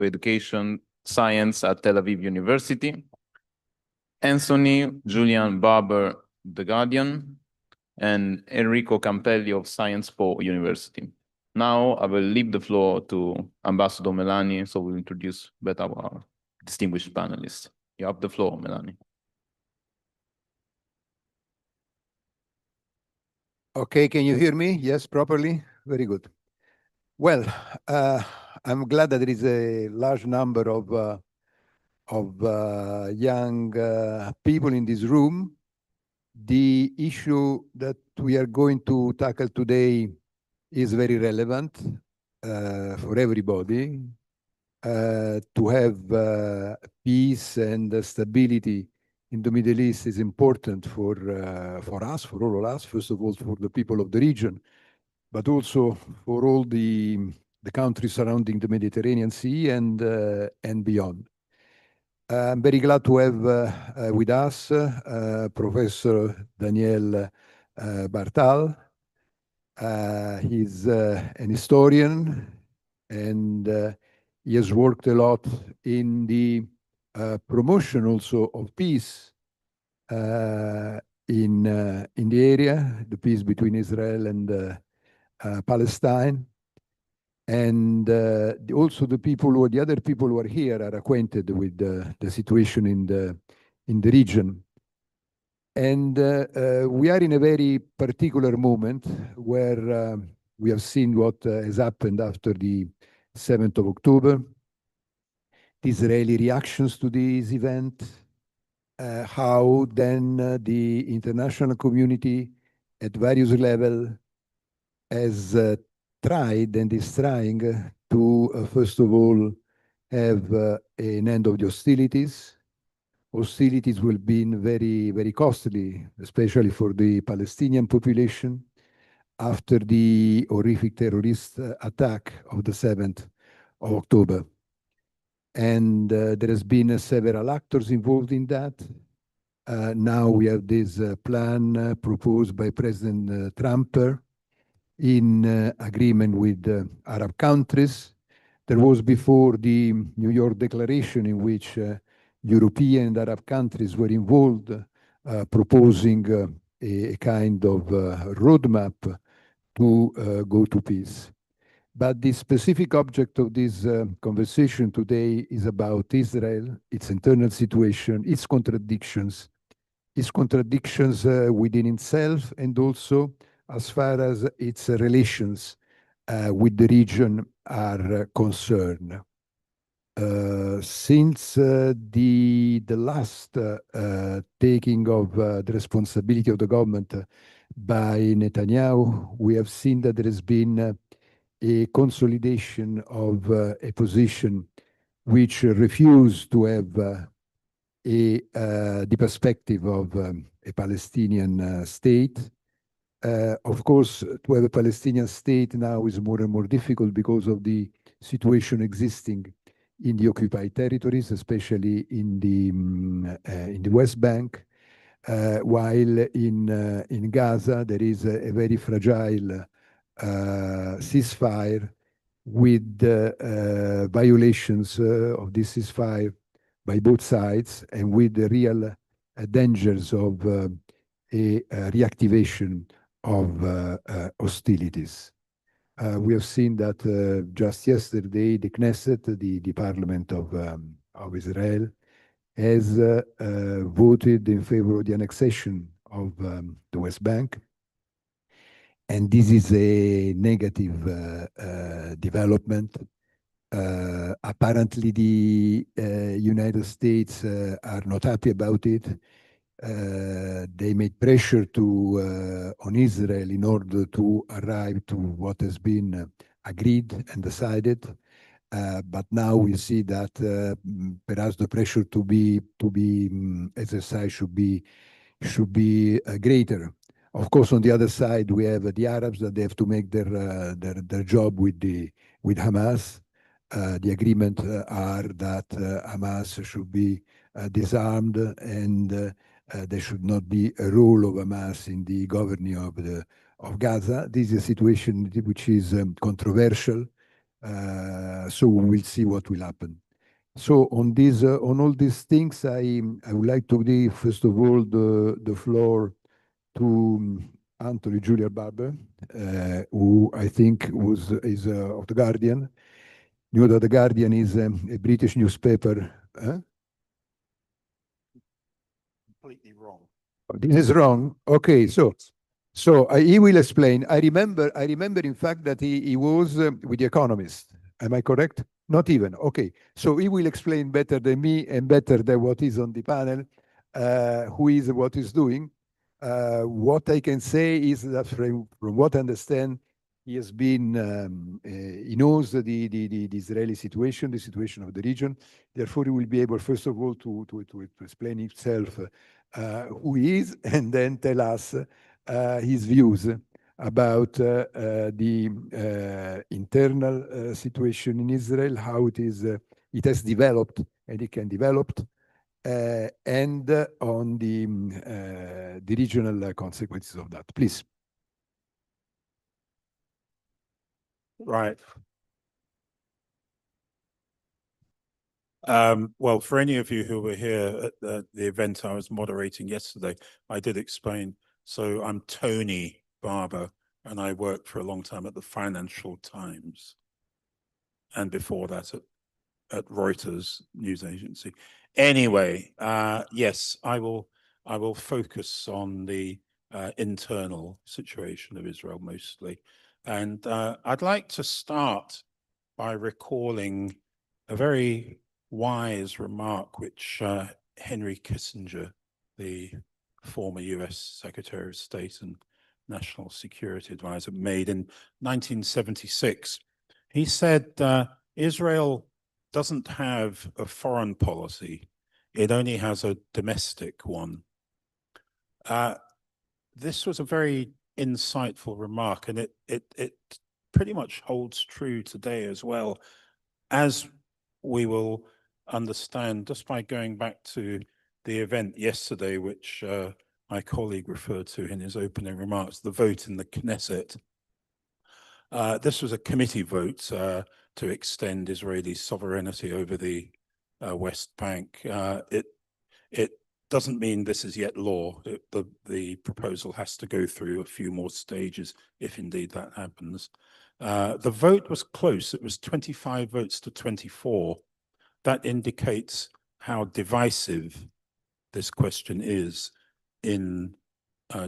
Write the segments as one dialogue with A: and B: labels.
A: for Education Science at Tel Aviv University, Anthony Julian Barber, The Guardian, and Enrico Campelli of Science Po University. Now I will leave the floor to Ambassador Melanie, so we'll introduce better our distinguished panelists. You have the floor, Melanie.
B: Okay, can you hear me? Yes, properly? Very good. Well, I'm glad that there is a large number of young people in this room. The issue that we are going to tackle today is very relevant for everybody. To have peace and stability in the Middle East is important for us, for all of us, first of all, for the people of the region, but also for all the countries surrounding the Mediterranean Sea and beyond. I'm very glad to have with us Professor Daniel Bartal. He's an historian, and he has worked a lot in the promotion also of peace in the area, the peace between Israel and Palestine. And also the other people who are here are acquainted with the situation in the region. And we are in a very particular moment where we have seen what has happened after the 7th of October, the Israeli reactions to this event, how then the international community at various levels has tried and is trying to, first of all, have an end of the hostilities. Hostilities will be very, very costly, especially for the Palestinian population, after the horrific terrorist attack of the 7th of October. And there has been several actors involved in that. Now we have this plan proposed by President Trump in agreement with Arab countries. There was before the New York Declaration, in which European and Arab countries were involved, proposing a kind of roadmap to go to peace. But the specific object of this conversation today is about Israel, its internal situation, its contradictions within itself, and also as far as its relations with the region are concerned. Since the last taking of the responsibility of the government by Netanyahu, we have seen that there has been a consolidation of a position which refused to have the perspective of a Palestinian state. Of course, to have a Palestinian state now is more and more difficult because of the situation existing in the occupied territories, especially in the West Bank, while in Gaza there is a very fragile ceasefire with violations of this ceasefire by both sides, and with the real dangers of a reactivation of hostilities. We have seen that just yesterday, the Knesset, the parliament of Israel, has voted in favor of the annexation of the West Bank. And this is a negative development. Apparently, the United States are not happy about it. They made pressure on Israel in order to arrive to what has been agreed and decided. But now we see that perhaps the pressure to be exercised should be greater. Of course, on the other side, we have the Arabs, that they have to make their job with Hamas. The agreement are that Hamas should be disarmed, and there should not be a role of Hamas in the governing of Gaza. This is a situation which is controversial. So we will see what will happen. So on these, on all these things, I would like to give first of all the floor to Anthony Julian Barber, who I think is of the Guardian. You know that the Guardian is a British newspaper.
C: Completely wrong.
B: This is wrong. Okay, so he will explain. I remember in fact that he was with The Economist. Am I correct? Not even. Okay, so he will explain better than me and better than what is on the panel, who is what is doing. What I can say is that from what I understand, he has been, he knows the Israeli situation, the situation of the region. Therefore, he will be able, first of all, to explain himself who he is, and then tell us his views about the internal situation in Israel, how it is, it has developed and it can develop, and on the regional consequences of that. Please.
C: Right. Well, for any of you who were here at the event I was moderating yesterday, I did explain. So I'm Tony Barber, and I worked for a long time at the Financial Times, and before that at Reuters news agency. Anyway, yes, I will focus on the internal situation of Israel mostly. And I'd like to start by recalling a very wise remark which Henry Kissinger, the former US Secretary of State and National Security Advisor, made in 1976. He said, Israel doesn't have a foreign policy, it only has a domestic one. This was a very insightful remark, and it pretty much holds true today as well, as we will understand just by going back to the event yesterday, which my colleague referred to in his opening remarks, the vote in the Knesset. This was a committee vote to extend Israeli sovereignty over the West Bank. It doesn't mean this is yet law. The proposal has to go through a few more stages, if indeed that happens. The vote was close. It was 25 votes to 24. That indicates how divisive this question is in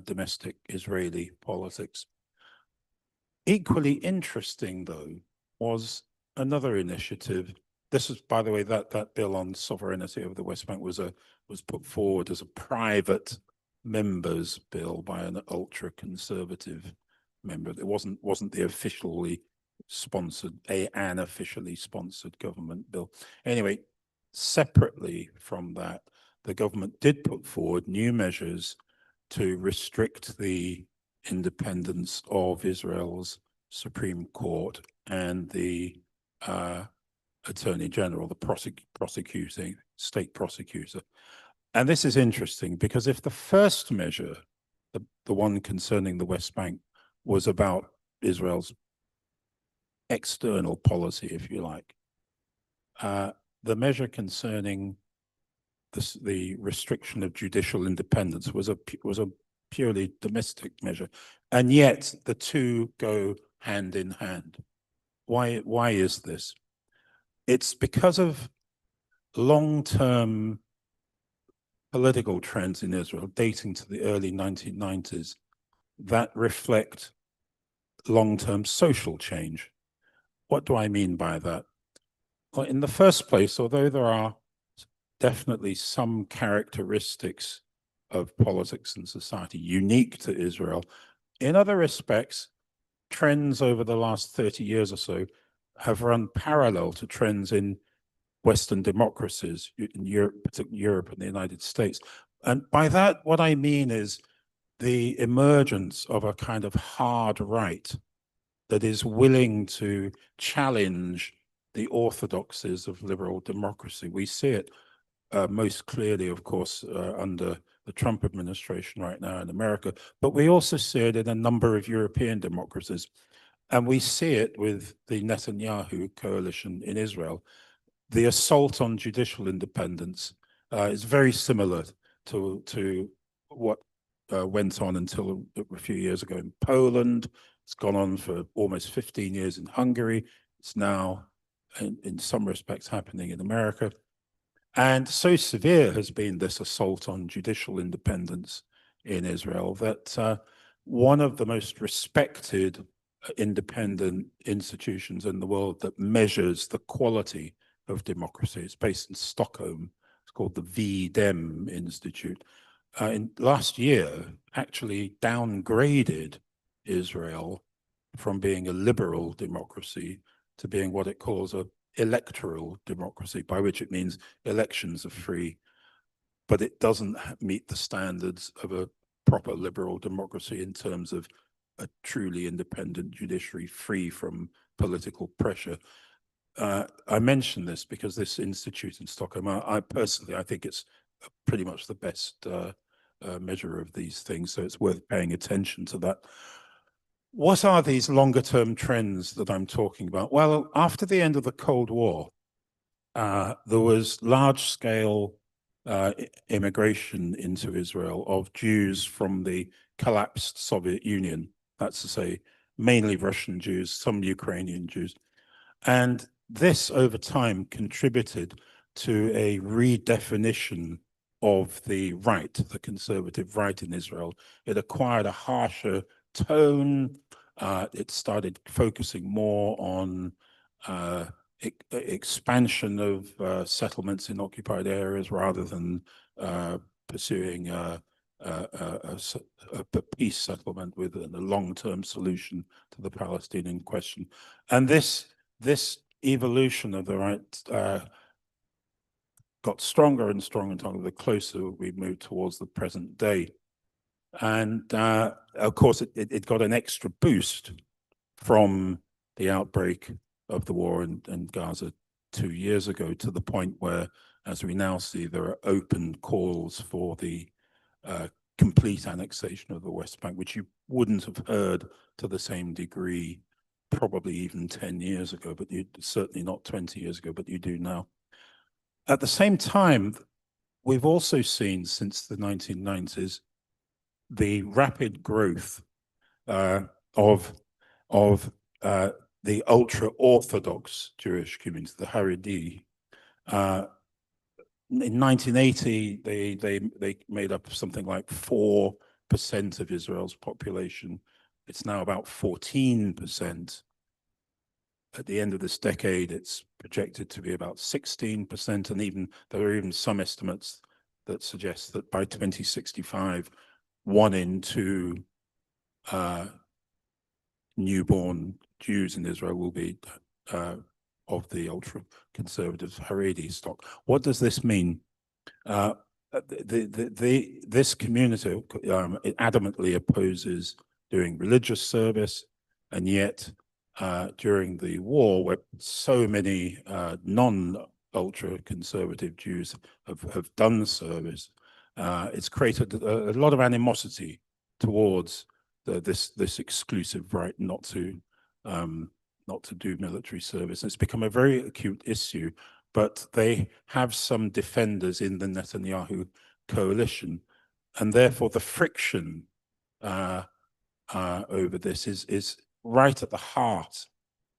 C: domestic Israeli politics. Equally interesting, though, was another initiative. This was, by the way, that bill on sovereignty over the West Bank was put forward as a private member's bill by an ultra-conservative member. It wasn't the officially sponsored, an officially sponsored government bill. Anyway, separately from that, the government did put forward new measures to restrict the independence of Israel's Supreme Court and the Attorney General, the prosecuting state prosecutor. And this is interesting because if the first measure, the one concerning the West Bank, was about Israel's external policy, if you like, the measure concerning the restriction of judicial independence was a purely domestic measure, and yet the two go hand in hand. Why is this? It's because of long-term political trends in Israel dating to the early 1990s that reflect long-term social change. What do I mean by that? Well, in the first place, although there are definitely some characteristics of politics and society unique to Israel, in other respects, trends over the last 30 years or so have run parallel to trends in Western democracies, in Europe, particularly Europe and the United States. And by that, what I mean is the emergence of a kind of hard right that is willing to challenge the orthodoxies of liberal democracy. We see it most clearly, of course, under the Trump administration right now in America, but we also see it in a number of European democracies. And we see it with the Netanyahu coalition in Israel. The assault on judicial independence is very similar to what went on until a few years ago in Poland. It's gone on for almost 15 years in Hungary. It's now, in some respects, happening in America. And so severe has been this assault on judicial independence in Israel that one of the most respected independent institutions in the world that measures the quality of democracy, it's based in Stockholm. It's called the V-Dem Institute. In last year, actually downgraded Israel from being a liberal democracy to being what it calls a electoral democracy, by which it means elections are free, but it doesn't meet the standards of a proper liberal democracy in terms of a truly independent judiciary free from political pressure. I mention this because this institute in Stockholm, I personally, I think it's pretty much the best measure of these things, so it's worth paying attention to that. What are these longer-term trends that I'm talking about? Well, after the end of the Cold War, there was large-scale immigration into Israel of Jews from the collapsed Soviet Union. That's to say, mainly Russian Jews, some Ukrainian Jews. And this, over time, contributed to a redefinition of the right, the conservative right in Israel. It acquired a harsher tone. It started focusing more on expansion of settlements in occupied areas rather than pursuing a peace settlement with a long-term solution to the Palestinian question. And this evolution of the right got stronger and stronger and stronger the closer we moved towards the present day. And of course, it got an extra boost from the outbreak of the war in Gaza 2 years ago, to the point where, as we now see, there are open calls for the complete annexation of the West Bank, which you wouldn't have heard to the same degree probably even 10 years ago, but you certainly not 20 years ago, but you do now. At the same time, we've also seen since the 1990s the rapid growth of the ultra-Orthodox Jewish community, the Haredi. In 1980, they made up something like 4% of Israel's population. It's now about 14%. At the end of this decade, it's projected to be about 16%, and even there are even some estimates that suggest that by 2065, 1 in 2 newborn Jews in Israel will be of the ultra-conservative Haredi stock. What does this mean? This community adamantly opposes doing religious service, and yet during the war, where so many non-ultra-conservative Jews have done service, it's created a lot of animosity towards this exclusive right not to do military service. It's become a very acute issue, but they have some defenders in the Netanyahu coalition, and therefore the friction over this is right at the heart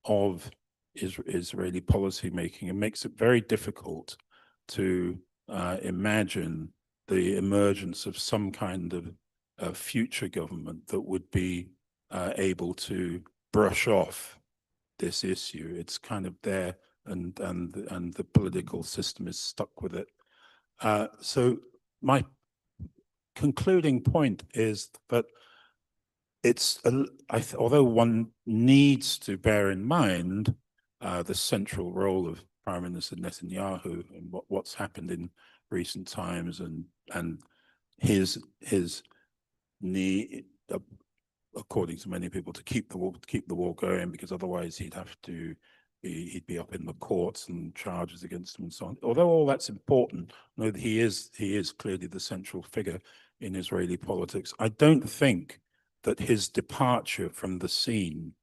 C: of Israeli policy making, and makes it very difficult to imagine the emergence of some kind of future government that would be able to brush off this issue. It's kind of there, and the political system is stuck with it. So my concluding point is that it's although one needs to bear in mind the central role of Prime Minister Netanyahu and what's happened in recent times, and his need, according to many people, to keep the war going, because otherwise he'd be up in the courts and charges against him and so on. Although all that's important, you know, he is clearly the central figure in Israeli politics. I don't think that his departure from the scene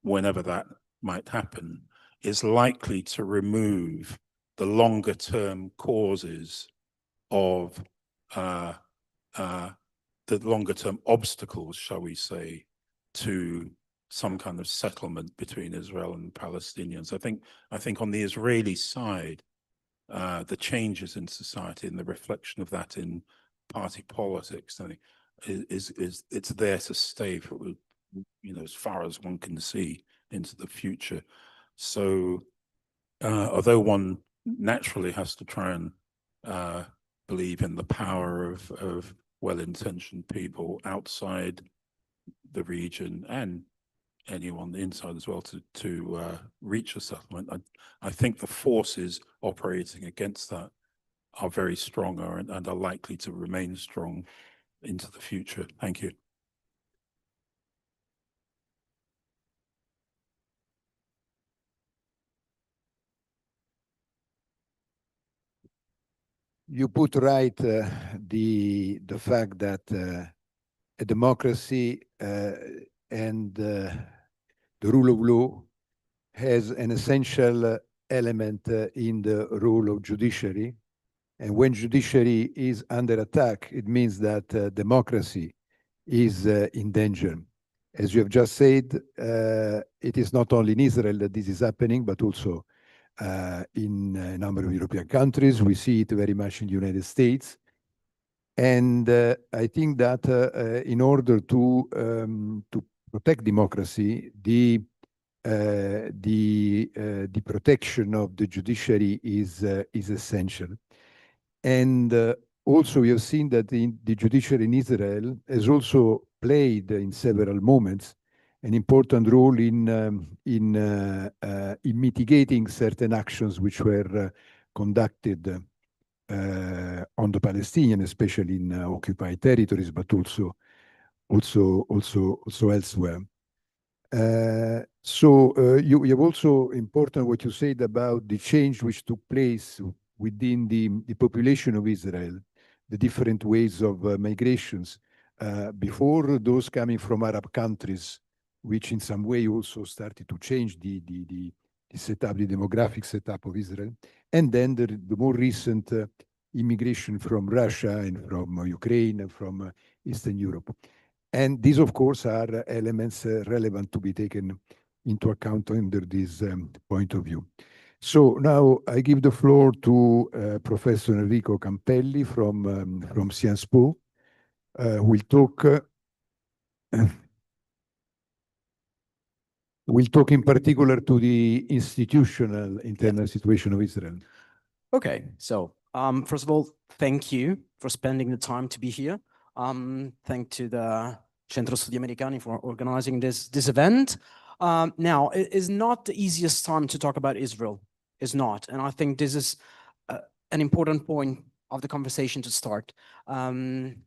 C: whenever that might happen, is likely to remove the longer term causes of the longer term obstacles, shall we say, to some kind of settlement between Israel and Palestinians. I think on the Israeli side, the changes in society and the reflection of that in party politics, I think, it's there to stay for, you know, as far as one can see into the future. So although one naturally has to try and believe in the power of well-intentioned people outside the region and anyone inside as well to reach a settlement, I think the forces operating against that are very strong and are likely to remain strong into the future. Thank you.
B: You put right the fact that a democracy and the rule of law has an essential element in the role of judiciary. And when judiciary is under attack, it means that democracy is in danger. As you have just said, it is not only in Israel that this is happening, but also in a number of European countries. We see it very much in the United States. And I think that in order to protect democracy, the protection of the judiciary is essential. And also, we have seen that the judiciary in Israel has also played in several moments an important role in mitigating certain actions which were conducted on the Palestinian, especially in occupied territories, but also elsewhere. You have also important what you said about the change which took place within the population of Israel, the different ways of migrations. Before, those coming from Arab countries, which in some way also started to change the setup, the demographic setup of Israel. And then the more recent immigration from Russia and from Ukraine and from Eastern Europe. And these, of course, are elements relevant to be taken into account under this point of view. So now I give the floor to Professor Enrico Campelli from Sciences Po, who will talk in particular to the institutional internal situation of Israel.
D: Okay, so first of all, thank you for spending the time to be here. Thank to the Centro Studi Americani for organizing this event. Now, it is not the easiest time to talk about Israel. It's not, and I think this is an important point of the conversation to start. And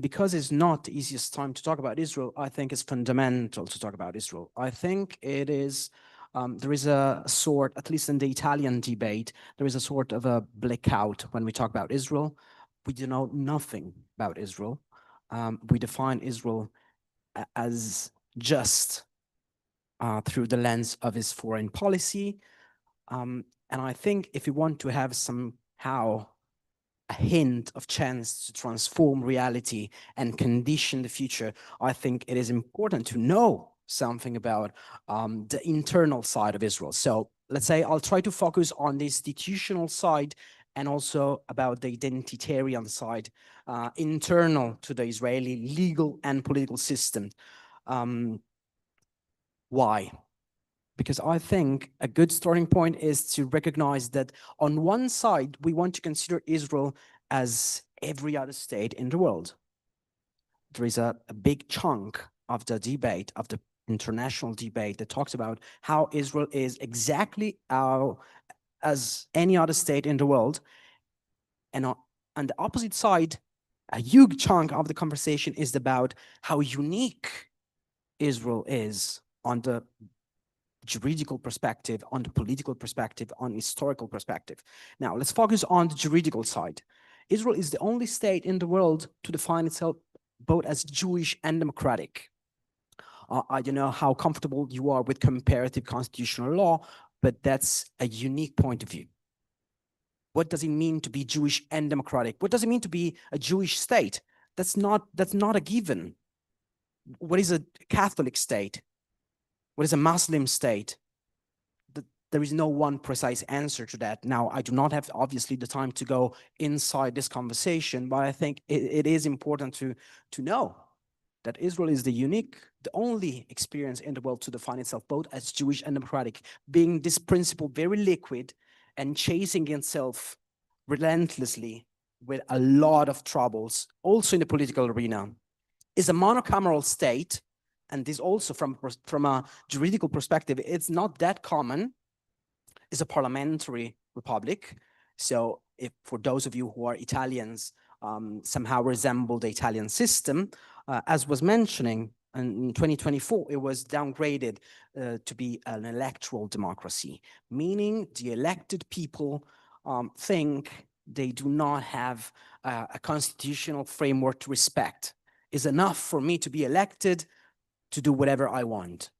D: because it's not the easiest time to talk about Israel, I think it's fundamental to talk about Israel. I think it is, there is a sort, at least in the Italian debate, there is a sort of a blackout when we talk about Israel. We do know nothing about Israel. We define Israel as just through the lens of its foreign policy. And I think if you want to have somehow a hint of chance to transform reality and condition the future, I think it is important to know something about the internal side of Israel. So let's say I'll try to focus on the institutional side and also about the identitarian side, internal to the Israeli legal and political system. Why? Because I think a good starting point is to recognize that on one side, we want to consider Israel as every other state in the world. There is a big chunk of the debate, of the international debate, that talks about how Israel is exactly as any other state in the world. And on the opposite side, a huge chunk of the conversation is about how unique Israel is on the juridical perspective, on the political perspective, on historical perspective. Now, let's focus on the juridical side. Israel is the only state in the world to define itself both as Jewish and democratic. I don't know how comfortable you are with comparative constitutional law, but that's a unique point of view. What does it mean to be Jewish and democratic? What does it mean to be a Jewish state? That's not a given. What is a Catholic state? What is a Muslim state? There is no one precise answer to that. Now, I do not have, obviously, the time to go inside this conversation, but I think it is important to know that Israel is the only experience in the world to define itself both as Jewish and democratic, being this principle very liquid and chasing itself relentlessly with a lot of troubles, also in the political arena, is a monocameral state. And this also from a juridical perspective, it's not that common. It's a parliamentary republic. So if for those of you who are Italians, somehow resemble the Italian system, as was mentioning, in 2024, it was downgraded to be an electoral democracy, meaning the elected people think they do not have a constitutional framework to respect. It's enough for me to be elected to do whatever I want.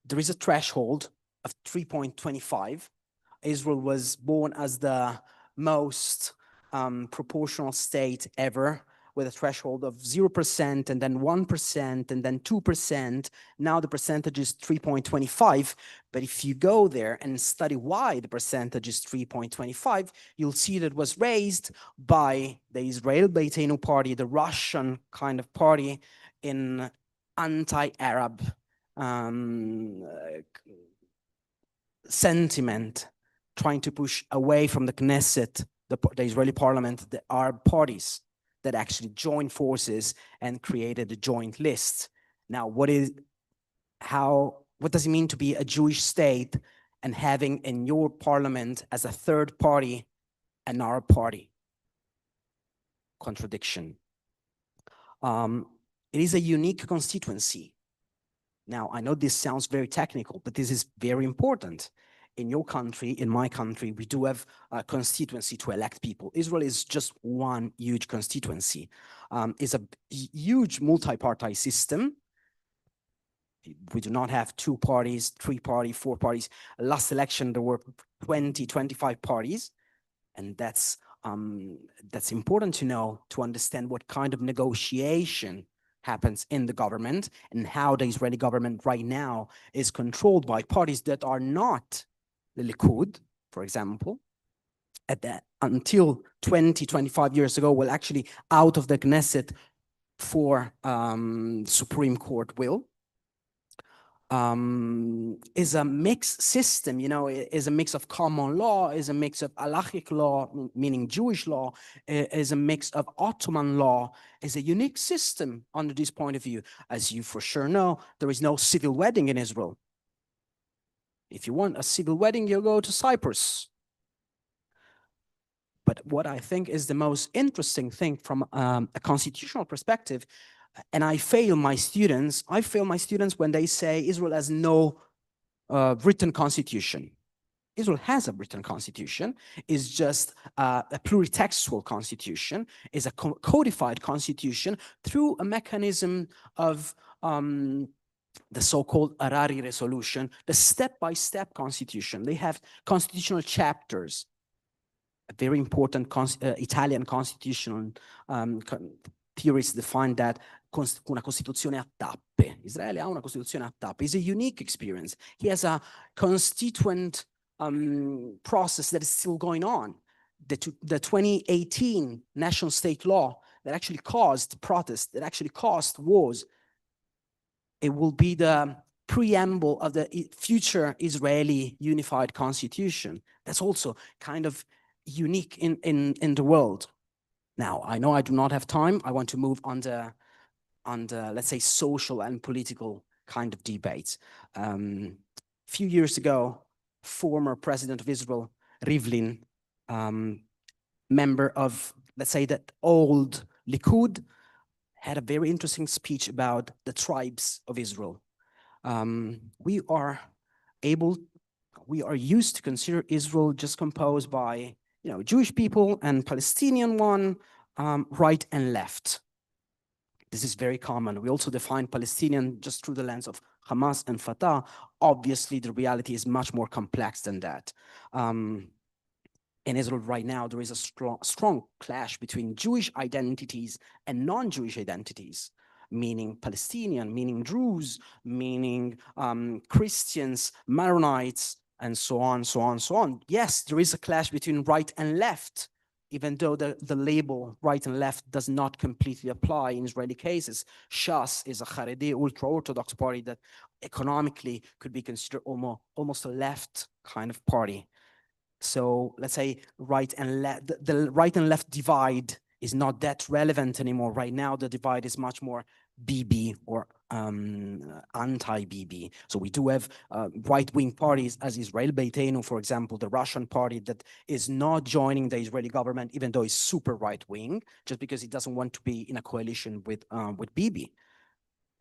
D: There is a threshold of 3.25. Israel was born as the most proportional state ever, with a threshold of 0% and then 1% and then 2%. Now the percentage is 3.25. But if you go there and study why the percentage is 3.25, you'll see that it was raised by the Israel Beitenu party, the Russian kind of party, in anti-Arab sentiment, trying to push away from the Knesset, the Israeli parliament, the Arab parties that actually joined forces and created a joint list. Now, what does it mean to be a Jewish state and having in your parliament as a third party an Arab party? Contradiction. It is a unique constituency. Now, I know this sounds very technical, but this is very important. In your country, in my country, we do have a constituency to elect people. Israel is just one huge constituency. It's a huge multi-party system. We do not have 2 parties, 3 parties, 4 parties. Last election, there were 20, 25 parties. And that's important to know, to understand what kind of negotiation happens in the government and how the Israeli government right now is controlled by parties that are not the Likud, for example, until 20, 25 years ago, well, actually out of the Knesset for Supreme Court will, is a mixed system, is a mix of common law, is a mix of halachic law, meaning Jewish law, is a mix of Ottoman law, is a unique system under this point of view. As you for sure know, there is no civil wedding in Israel. If you want a civil wedding, you go to Cyprus. But what I think is the most interesting thing from a constitutional perspective, and I fail my students when they say Israel has no written constitution. Israel has a written constitution, it's just a pluritextual constitution, is a codified constitution through a mechanism of the so-called Harari resolution, the step-by-step constitution. They have constitutional chapters. A very important Italian constitutional theorists define that una Costituzione a tappe. Israele ha una Costituzione a tappe. It's a unique experience. He has a constituent process that is still going on. The 2018 national state law that actually caused protests, that actually caused wars, it will be the preamble of the future Israeli unified constitution. That's also kind of unique in the world. Now, I know I do not have time. I want to move on the, let's say, social and political kind of debates. A few years ago, former president of Israel, Rivlin, member of, let's say, that old Likud, had a very interesting speech about the tribes of Israel. We are used to consider Israel just composed by, Jewish people and Palestinian one, right and left. This is very common. We also define Palestinian just through the lens of Hamas and Fatah. Obviously, the reality is much more complex than that. In Israel right now, there is a strong clash between Jewish identities and non-Jewish identities, meaning Palestinian, meaning Druze, meaning Christians, Maronites, and so on, so on, so on. Yes, there is a clash between right and left, even though the label right and left does not completely apply in Israeli cases. Shas is a Haredi ultra-Orthodox party that economically could be considered almost a left kind of party. So let's say right and left, the right and left divide is not that relevant anymore. Right now, the divide is much more Bibi or anti-Bibi. So we do have right-wing parties as Israel Beiteinu, for example, the Russian party that is not joining the Israeli government, even though it's super right-wing, just because it doesn't want to be in a coalition with Bibi.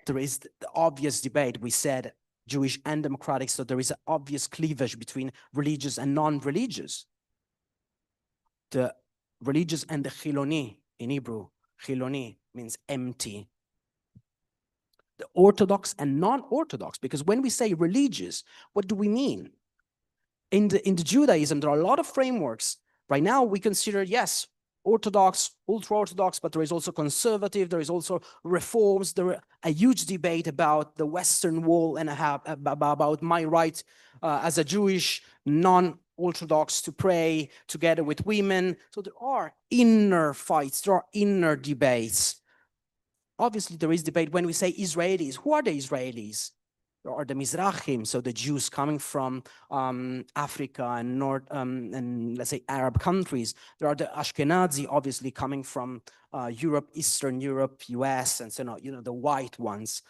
D: There is the obvious debate. We said Jewish and democratic, so there is an obvious cleavage between religious and non-religious. The religious and the Chiloni in Hebrew, Chiloni means empty. The Orthodox and non-Orthodox, because when we say religious, what do we mean? In the Judaism, there are a lot of frameworks. Right now, we consider, yes, Orthodox, ultra-Orthodox, but there is also conservative, there is also reforms. There is a huge debate about the Western Wall and about my right as a Jewish non-Orthodox to pray together with women. So there are inner fights, there are inner debates. Obviously, there is debate when we say Israelis. Who are the Israelis? There are the Mizrahim, so the Jews coming from Africa and North and let's say Arab countries. There are the Ashkenazi, obviously coming from Europe, Eastern Europe, US, and so on, you know, the white ones.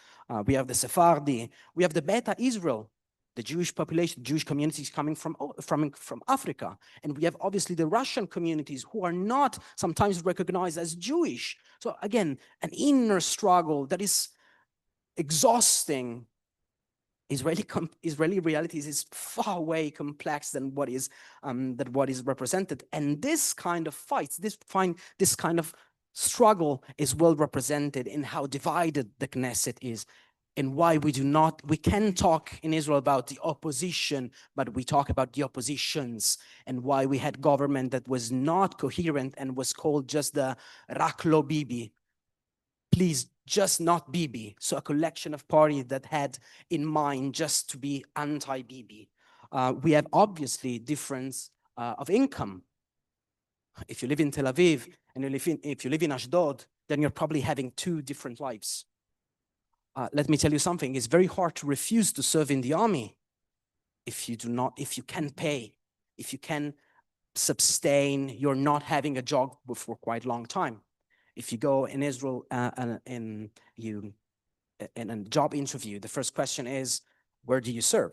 D: We have the Sephardi. We have the Beta Israel, the Jewish population, Jewish communities coming from Africa. And we have obviously the Russian communities who are not sometimes recognized as Jewish. So again, an struggle that is exhausting. Israeli realities is far way complex than what is represented, and this kind of fights, this kind of struggle is well represented in how divided the Knesset is, and why we can talk in Israel about the opposition, but we talk about the oppositions, and why we had government that was not coherent and was called just the Rak Lo Bibi. Please, just not Bibi. So a collection of parties that had in mind just to be anti-Bibi. We have obviously difference of income. If you live in Tel Aviv and if you live in Ashdod, then you're probably having two different lives. Let me tell you something, it's very hard to refuse to serve in the army if you can pay, if you can sustain, you're not having a job for quite a long time. If you go in Israel in a job interview, the first question is, where do you serve?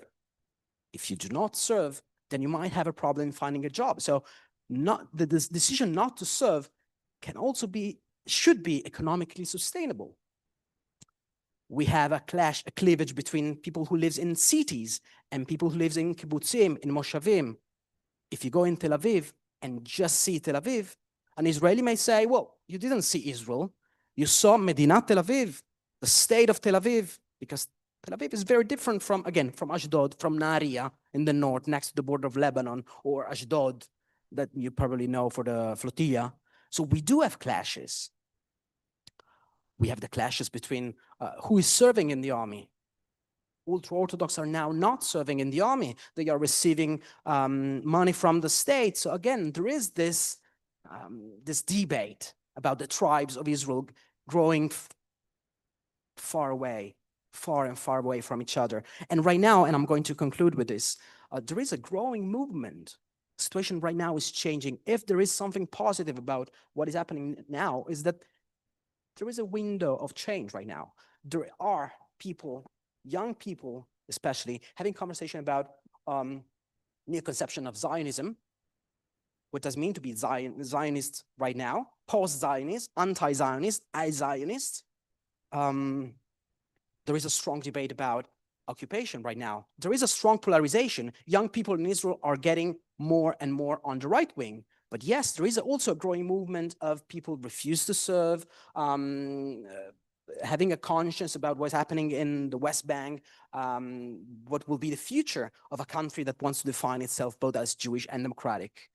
D: If you do not serve, then you might have a problem finding a job. So the decision not to serve should be economically sustainable. We have a cleavage between people who live in cities and people who live in kibbutzim, in moshavim. If you go in Tel Aviv and just see Tel Aviv, an Israeli may say, well, you didn't see Israel. You saw Medinat Tel Aviv, the state of Tel Aviv, because Tel Aviv is very different from Ashdod, from Nahariya in the north, next to the border of Lebanon, or Ashdod, that you probably know for the flotilla. So we do have clashes. We have the clashes between who is serving in the army. Ultra-Orthodox are now not serving in the army. They are receiving money from the state. So again, there is this debate about the tribes of Israel growing far and far away from each other. And right now, and I'm going to conclude with this, there is a growing movement. The situation right now is changing. If there is something positive about what is happening now, is that there is a window of change right now. There are people, young people especially, having conversation about new conception of Zionism. What does it mean to be Zionist right now? Post-Zionist, anti-Zionist, I-Zionist. There is a strong debate about occupation right now. There is a strong polarization. Young people in Israel are getting more and more on the right wing. But yes, there is also a growing movement of people refuse to serve, having a conscience about what's happening in the West Bank, what will be the future of a country that wants to define itself both as Jewish and democratic.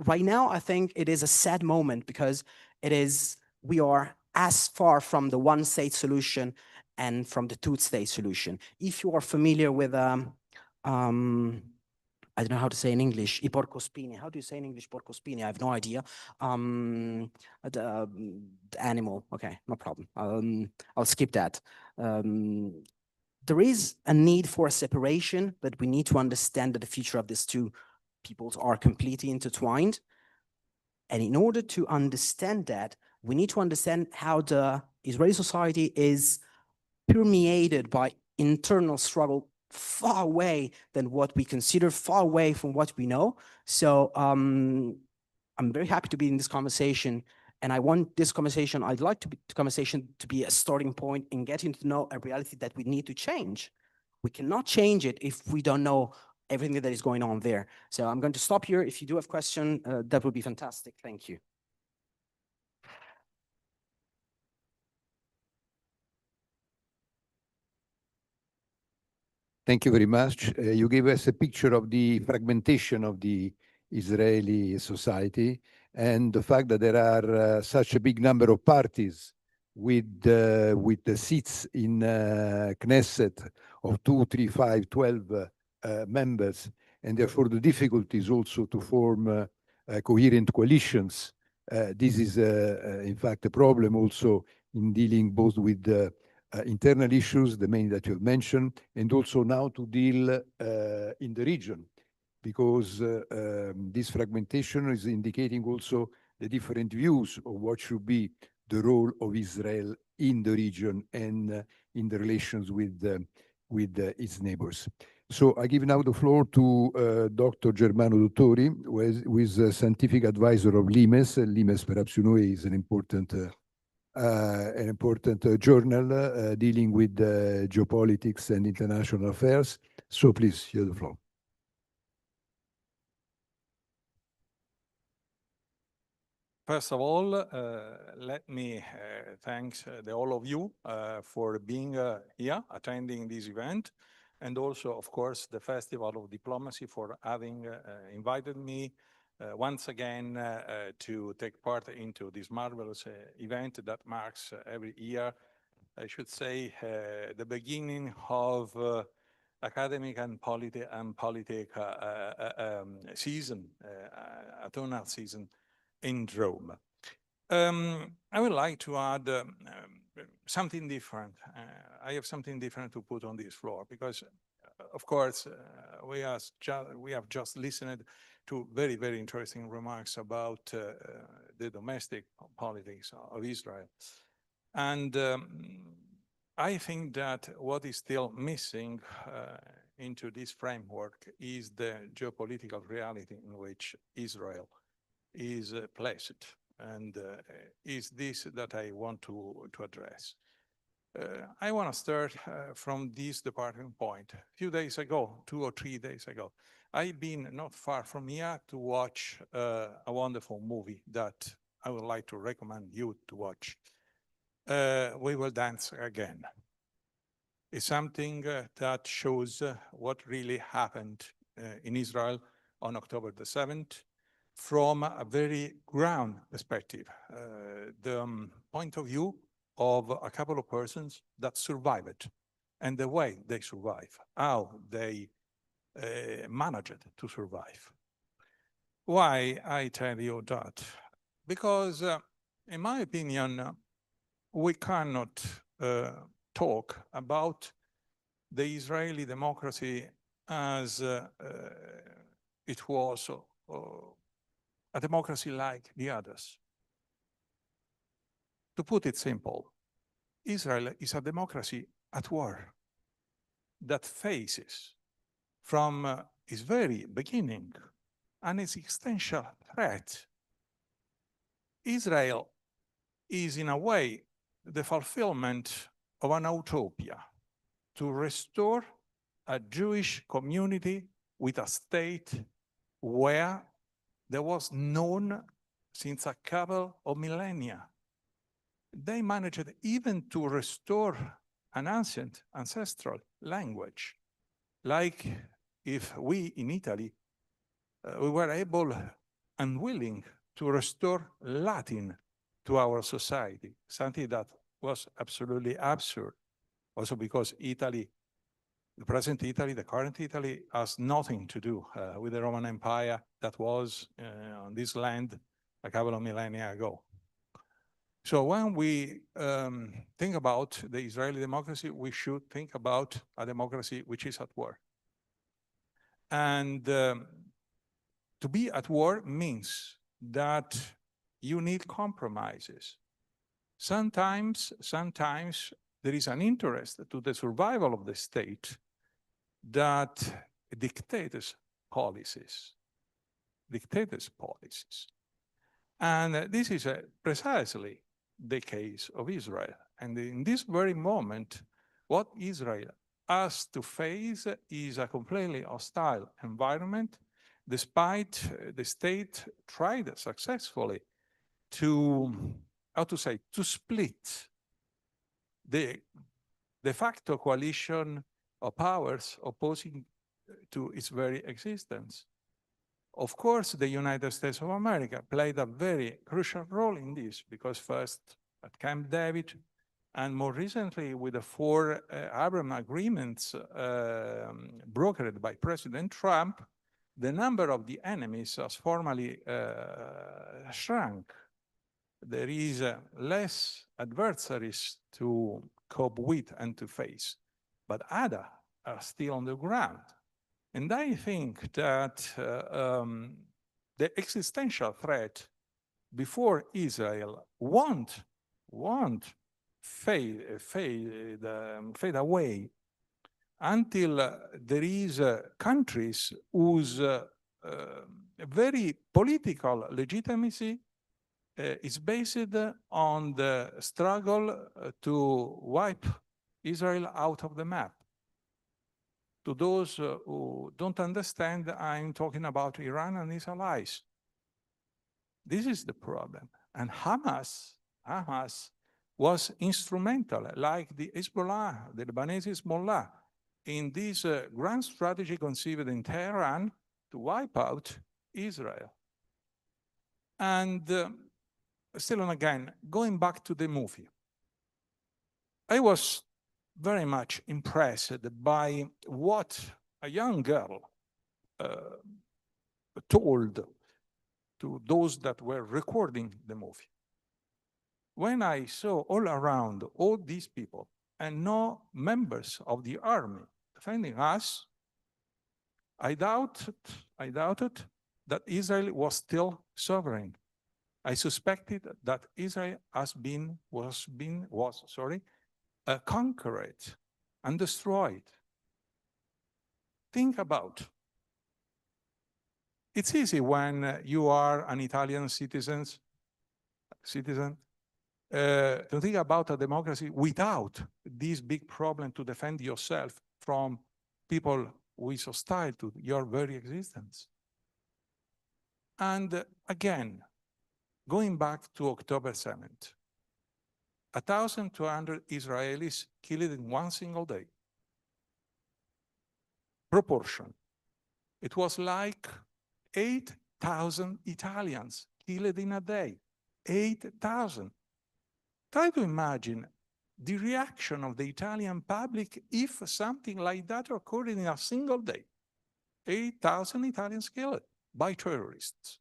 D: Right now, I think it is a sad moment because we are as far from the one-state solution and from the two-state solution. If you are familiar with, I don't know how to say in English, I porcospini. How do you say in English porcospini? I have no idea. The animal. Okay, no problem. I'll skip that. There is a need for a separation, but we need to understand that the future of these two peoples are completely intertwined. And in order to understand that, we need to understand how the Israeli society is permeated by internal struggle far away than what we consider, far away from what we know. So I'm very happy to be in this conversation. And I want this conversation, I'd like the conversation to be a starting point in getting to know a reality that we need to change. We cannot change it if we don't know everything that is going on there. So I'm going to stop here. If you do have a question, that would be fantastic. Thank you.
B: Thank you very much. You gave us a picture of the fragmentation of the Israeli society and the fact that there are such a big number of parties with the seats in Knesset of 2, 3, 5, 12 members, and therefore the difficulties also to form coherent coalitions. This is, in fact, a problem also in dealing both with internal issues, the main that you have mentioned, and also now to deal in the region, because this fragmentation is indicating also the different views of what should be the role of Israel in the region and in the relations with its neighbors. So I give now the floor to Dr. Germano Dottori, who is a scientific advisor of Limes. Limes, perhaps you know, is an important journal dealing with geopolitics and international affairs. So please, you have the floor.
E: First of all, let me thank all of you for being here, attending this event, and also, of course, the Festival of Diplomacy for having invited me once again to take part into this marvelous event that marks every year, I should say, the beginning of academic and politic season, autumnal season in Rome. I would like to add something different. I have something different to put on this floor because, of course, we have just listened to very, very interesting remarks about the domestic politics of Israel. And I think that what is still missing into this framework is the geopolitical reality in which Israel is placed. And is this that I want to address. I want to start from this departing point. A few days ago, 2 or 3 days ago, I've been not far from here to watch a wonderful movie that I would like to recommend you to watch. We Will Dance Again. It's something that shows what really happened in Israel on October the 7th from a very ground perspective, the point of view of a couple of persons that survived and the way they survive, how they managed to survive. Why I tell you that? Because in my opinion, we cannot talk about the Israeli democracy as it was a democracy like the others. To put it simple, Israel is a democracy at war that faces from its very beginning an existential threat. Israel is in a way the fulfillment of an utopia to restore a Jewish community with a state where there was none since a couple of millennia. they managed even to restore an ancient ancestral language. Like if we in Italy, we were able and willing to restore Latin to our society, something that was absolutely absurd. Also because Italy, the present Italy, the current Italy, has nothing to do with the Roman Empire that was on this land a couple of millennia ago. So when we think about the Israeli democracy, we should think about a democracy which is at war. And to be at war means that you need compromises. Sometimes there is an interest to the survival of the state that dictates policies. And this is precisely the case of Israel. And in this very moment, what Israel has to face is a completely hostile environment, despite the state tried successfully to, to split the de facto coalition of powers opposing to its very existence. Of course, the United States of America played a very crucial role in this, because first at Camp David, and more recently with the 4 Abraham agreements brokered by President Trump, the number of the enemies has formally shrunk. There is less adversaries to cope with and to face, but others are still on the ground. And I think that the existential threat before Israel won't fade away until there is countries whose very political legitimacy is based on the struggle to wipe Israel out of the map. To those who don't understand, I'm talking about Iran and its allies. This is the problem. And Hamas was instrumental, like the Hezbollah, the Lebanese Hezbollah, in this grand strategy conceived in Tehran to wipe out Israel. And still and again, going back to the movie, I was very much impressed by what a young girl told to those that were recording the movie. When I saw all around all these people and no members of the army defending us, I doubted that Israel was still sovereign. I suspected that Israel was conquered and destroyed. Think about. It's easy when you are an Italian citizen to think about a democracy without this big problem to defend yourself from people who is hostile to your very existence. And again, going back to October 7th, 1,200 Israelis killed in one single day. Proportion. It was like 8,000 Italians killed in a day. 8,000. Try to imagine the reaction of the Italian public if something like that occurred in a single day. 8,000 Italians killed by terrorists.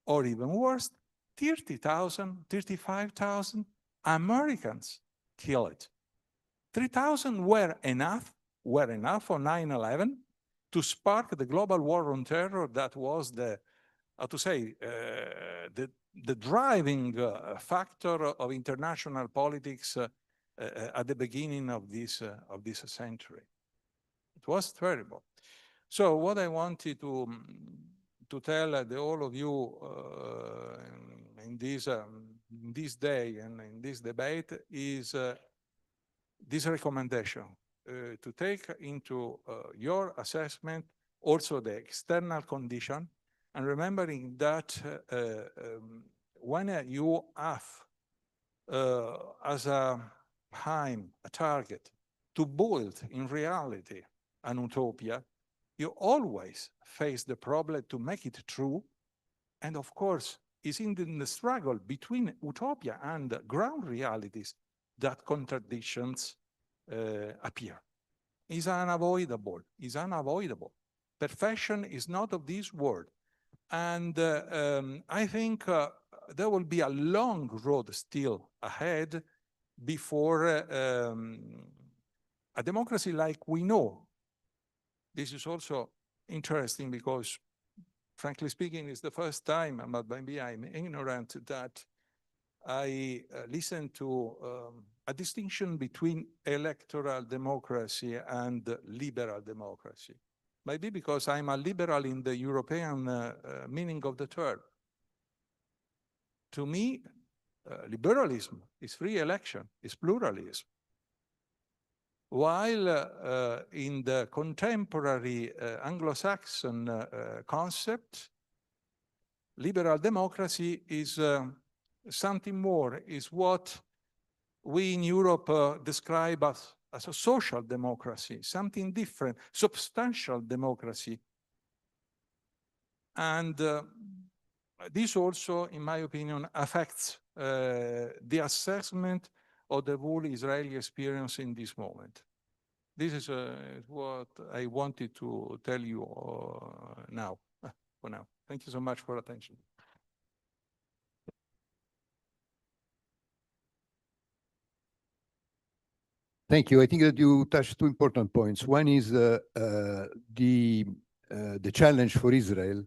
E: Or even worse, 30,000, 35,000 Americans killed. 3,000 were enough on 9/11 to spark the global war on terror that was the driving factor of international politics at the beginning of this century. It was terrible. So what I wanted to tell all of you in this day and in this debate is this recommendation to take into your assessment also the external condition, and remembering that when you have as a aim, a target, to build in reality an utopia, you always face the problem to make it true. And of course, it's in the struggle between utopia and ground realities that contradictions appear. It's unavoidable. It's unavoidable. Perfection is not of this world. And I think there will be a long road still ahead before a democracy like we know. This is also interesting because, frankly speaking, it's the first time, but maybe I'm ignorant, that I listen to a distinction between electoral democracy and liberal democracy. Maybe because I'm a liberal in the European meaning of the term. To me, liberalism is free election, is pluralism. While in the contemporary Anglo-Saxon concept, liberal democracy is something more, is what we in Europe describe as a social democracy, something different, substantial democracy. And this also, in my opinion, affects the assessment of the whole Israeli experience in this moment. This is what I wanted to tell you now, for now. Thank you so much for attention.
B: Thank you. I think that you touched two important points. One is the challenge for Israel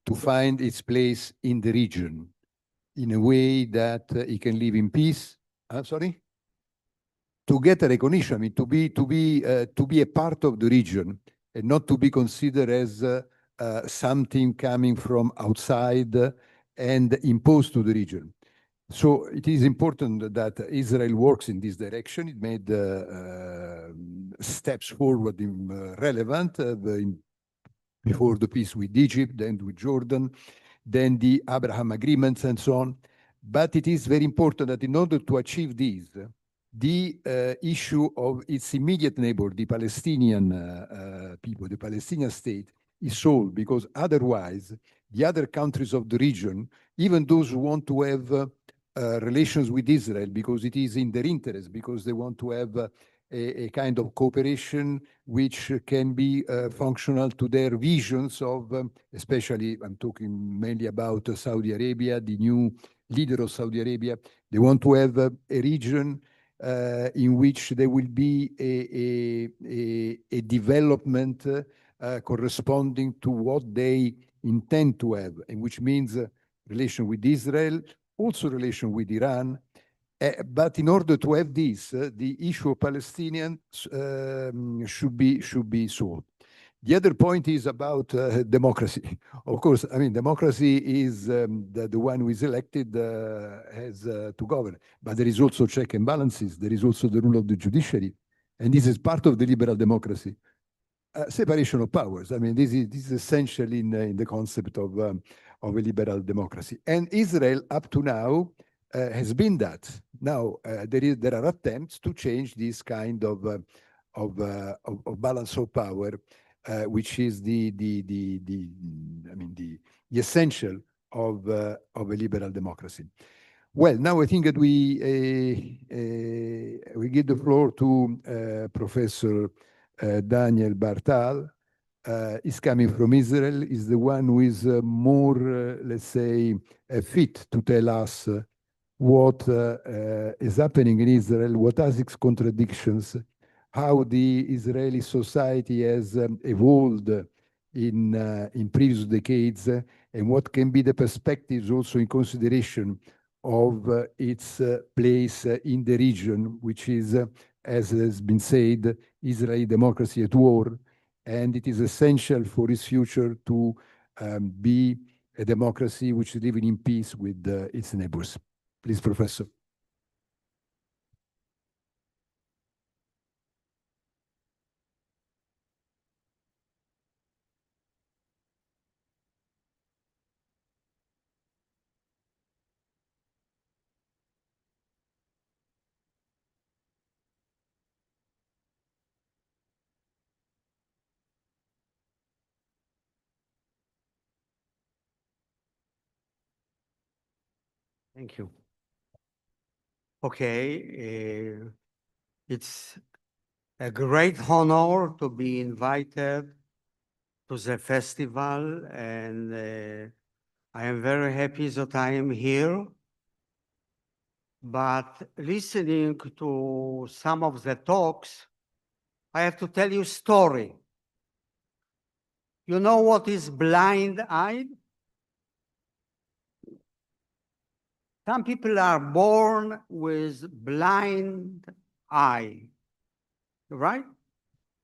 B: to find its place in the region in a way that it can live in peace. I'm sorry? To get a recognition, I mean, to be a part of the region and not to be considered as something coming from outside and imposed to the region. So it is important that Israel works in this direction. It made steps forward in relevant before the peace with Egypt, then with Jordan, then the Abraham agreements and so on. But it is very important that in order to achieve this, the issue of its immediate neighbor, the Palestinian people, the Palestinian state, is solved, because otherwise the other countries of the region, even those who want to have relations with Israel because it is in their interest, because they want to have a kind of cooperation which can be functional to their visions of, especially I'm talking mainly about Saudi Arabia, the new leader of Saudi Arabia. They want to have a region in which there will be a development corresponding to what they intend to have, and which means relation with Israel, also relation with Iran. But in order to have this, the issue of Palestinians should be solved. The other point is about democracy. Of course, I mean, democracy is the one who is elected has to govern. But there is also check and balances. There is also the rule of the judiciary. And this is part of the liberal democracy. Separation of powers. I mean, this is essential in the concept of a liberal democracy. And Israel, up to now, has been that. Now, there are attempts to change this kind of balance of power, which is the essential of a liberal democracy. Well, now I think that we give the floor to Professor Daniel Bartal. Is coming from Israel, is the one who is more, let's say, fit to tell us what is happening in Israel, what are its contradictions, how the Israeli society has evolved in previous decades, and what can be the perspectives also in consideration of its place in the region, which is, as has been said, Israeli democracy at war, and it is essential for its future to be a democracy which is living in peace with its neighbors. Please, Professor.
F: Thank you. Okay, it's a great honor to be invited to the festival, and I am very happy that I am here. But listening to some of the talks, I have to tell you a story. You know what is blind-eyed? Some people are born with blind eye, right?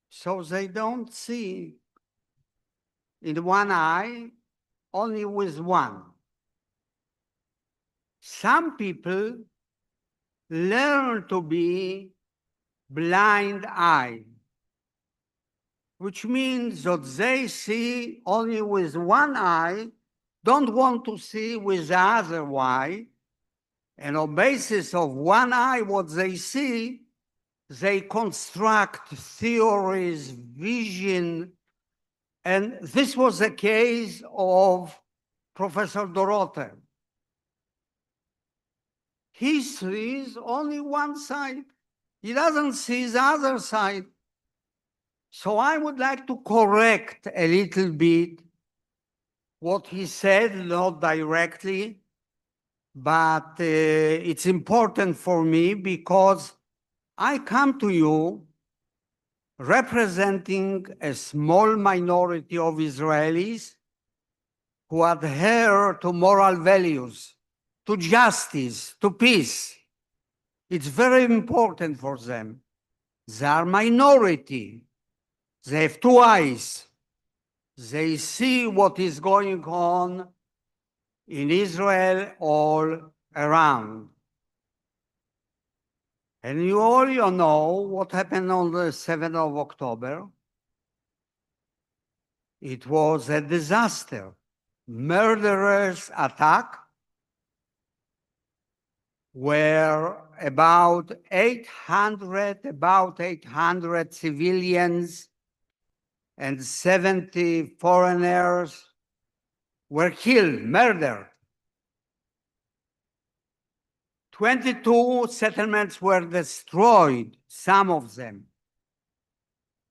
F: So they don't see in one eye, only with one. Some people learn to be blind-eyed, which means that they see only with one eye, don't want to see with the other eye, and on basis of one eye, what they see, they construct theories, vision, and this was the case of Professor Dorothy. He sees only one side. He doesn't see the other side. So I would like to correct a little bit what he said, not directly, but it's important for me because I come to you representing a small minority of Israelis who adhere to moral values, to justice, to peace. It's very important for them. They are minority. They have two eyes. They see what is going on in Israel all around. And you all know what happened on the 7th of October. It was a disaster, murderous attack where about 800 civilians and 70 foreigners were killed, murdered. 22 settlements were destroyed, some of them.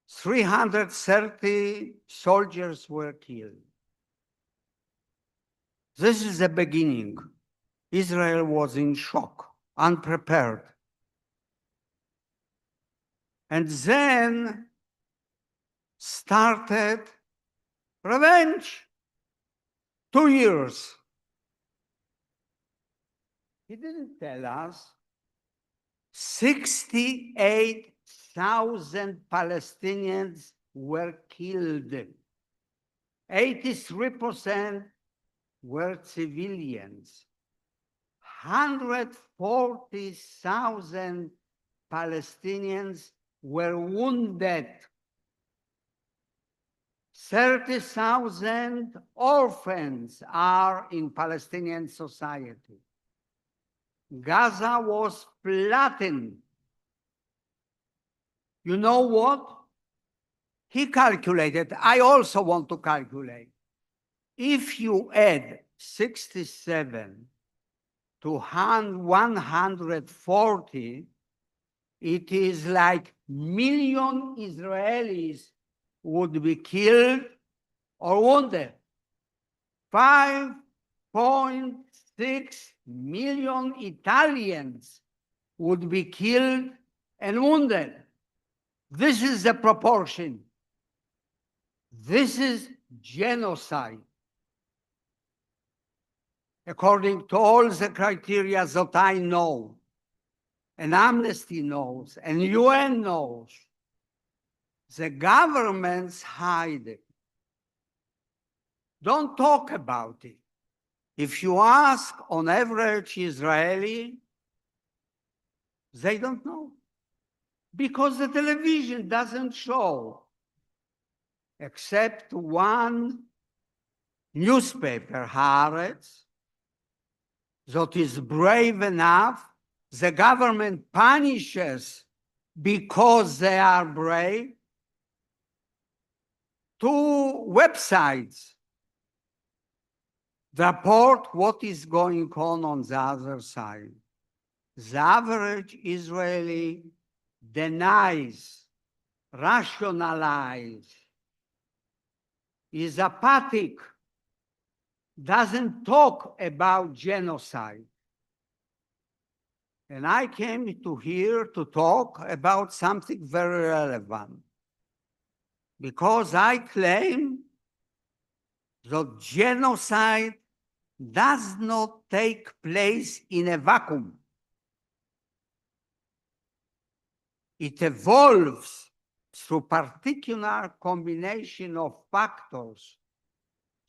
F: 330 soldiers were killed. This is the beginning. Israel was in shock, unprepared. And then started revenge. 2 years. He didn't tell us 68,000 Palestinians were killed. 83% were civilians. 140,000 Palestinians were wounded. 30,000 orphans are in Palestinian society. Gaza was flattened. You know what? He calculated, I also want to calculate. If you add 67 to 140, it is like million Israelis would be killed or wounded. 5.6 million Italians would be killed and wounded. This is the proportion. This is genocide. According to all the criteria that I know, and Amnesty knows, and UN knows, the governments hide it. Don't talk about it. If you ask on average Israeli, they don't know. Because the television doesn't show, except one newspaper, Haaretz, that is brave enough. The government punishes because they are brave. 2 websites, report what is going on the other side. The average Israeli denies, rationalizes, is apathic, doesn't talk about genocide. And I came to here to talk about something very relevant, because I claim that genocide does not take place in a vacuum. It evolves through particular combination of factors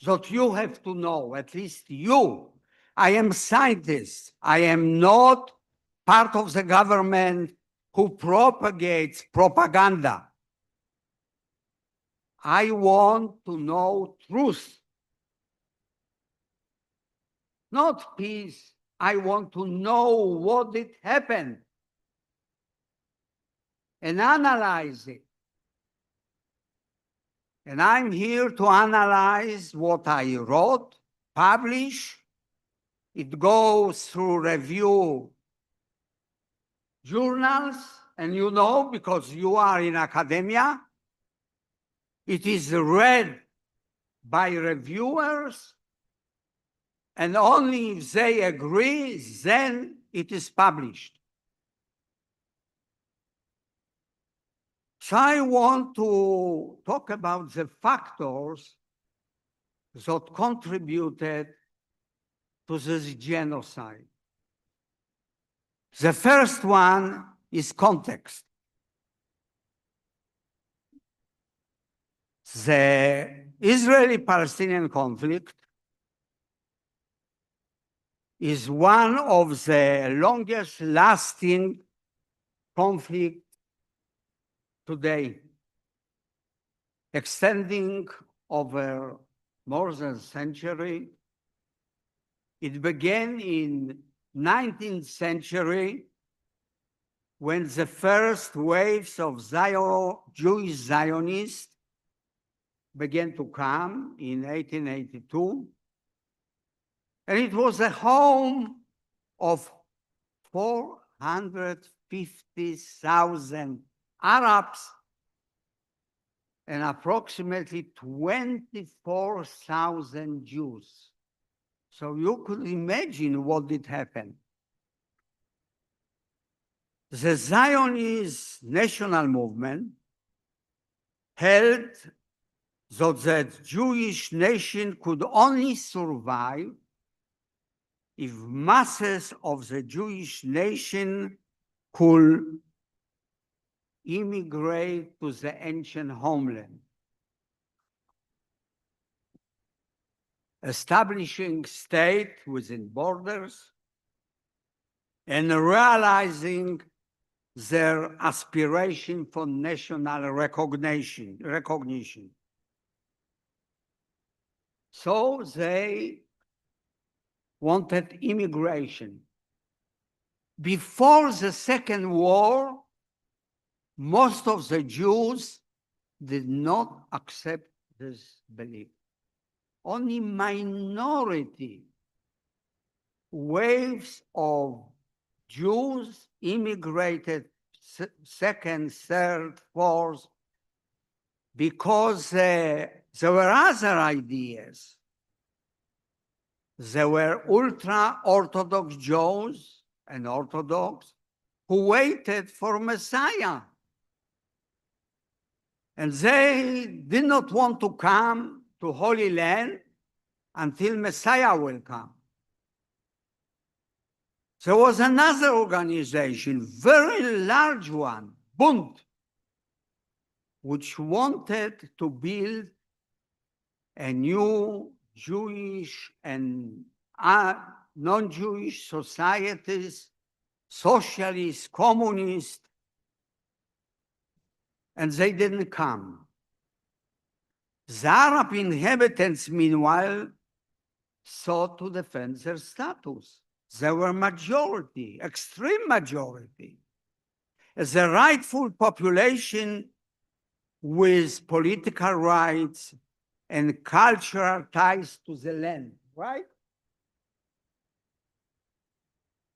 F: that you have to know, at least you. I am a scientist. I am not part of the government who propagates propaganda. I want to know truth, not peace. I want to know what did happen and analyze it. And I'm here to analyze what I wrote, publish. It goes through review journals, and you know, because you are in academia, it is read by reviewers, and only if they agree, then it is published. So I want to talk about the factors that contributed to this genocide. The first one is context. The Israeli-Palestinian conflict is one of the longest lasting conflicts today, extending over more than a century. It began in 19th century when the first waves of Jewish Zionists began to come in 1882. And it was the home of 450,000 Arabs and approximately 24,000 Jews. So you could imagine what did happen. The Zionist national movement held that the Jewish nation could only survive if masses of the Jewish nation could immigrate to the ancient homeland, establishing state within borders and realizing their aspiration for national recognition. So they wanted immigration. Before the Second War, most of the Jews did not accept this belief. Only minority waves of Jews immigrated second, third, fourth, because there were other ideas. There were ultra-Orthodox Jews and Orthodox who waited for Messiah. And they did not want to come to Holy Land until Messiah will come. There was another organization, very large one, Bund, which wanted to build a new Jewish and non-Jewish societies, socialist, communist, and they didn't come. The Arab inhabitants, meanwhile, sought to defend their status. They were majority, extreme majority. As a rightful population with political rights and cultural ties to the land. right?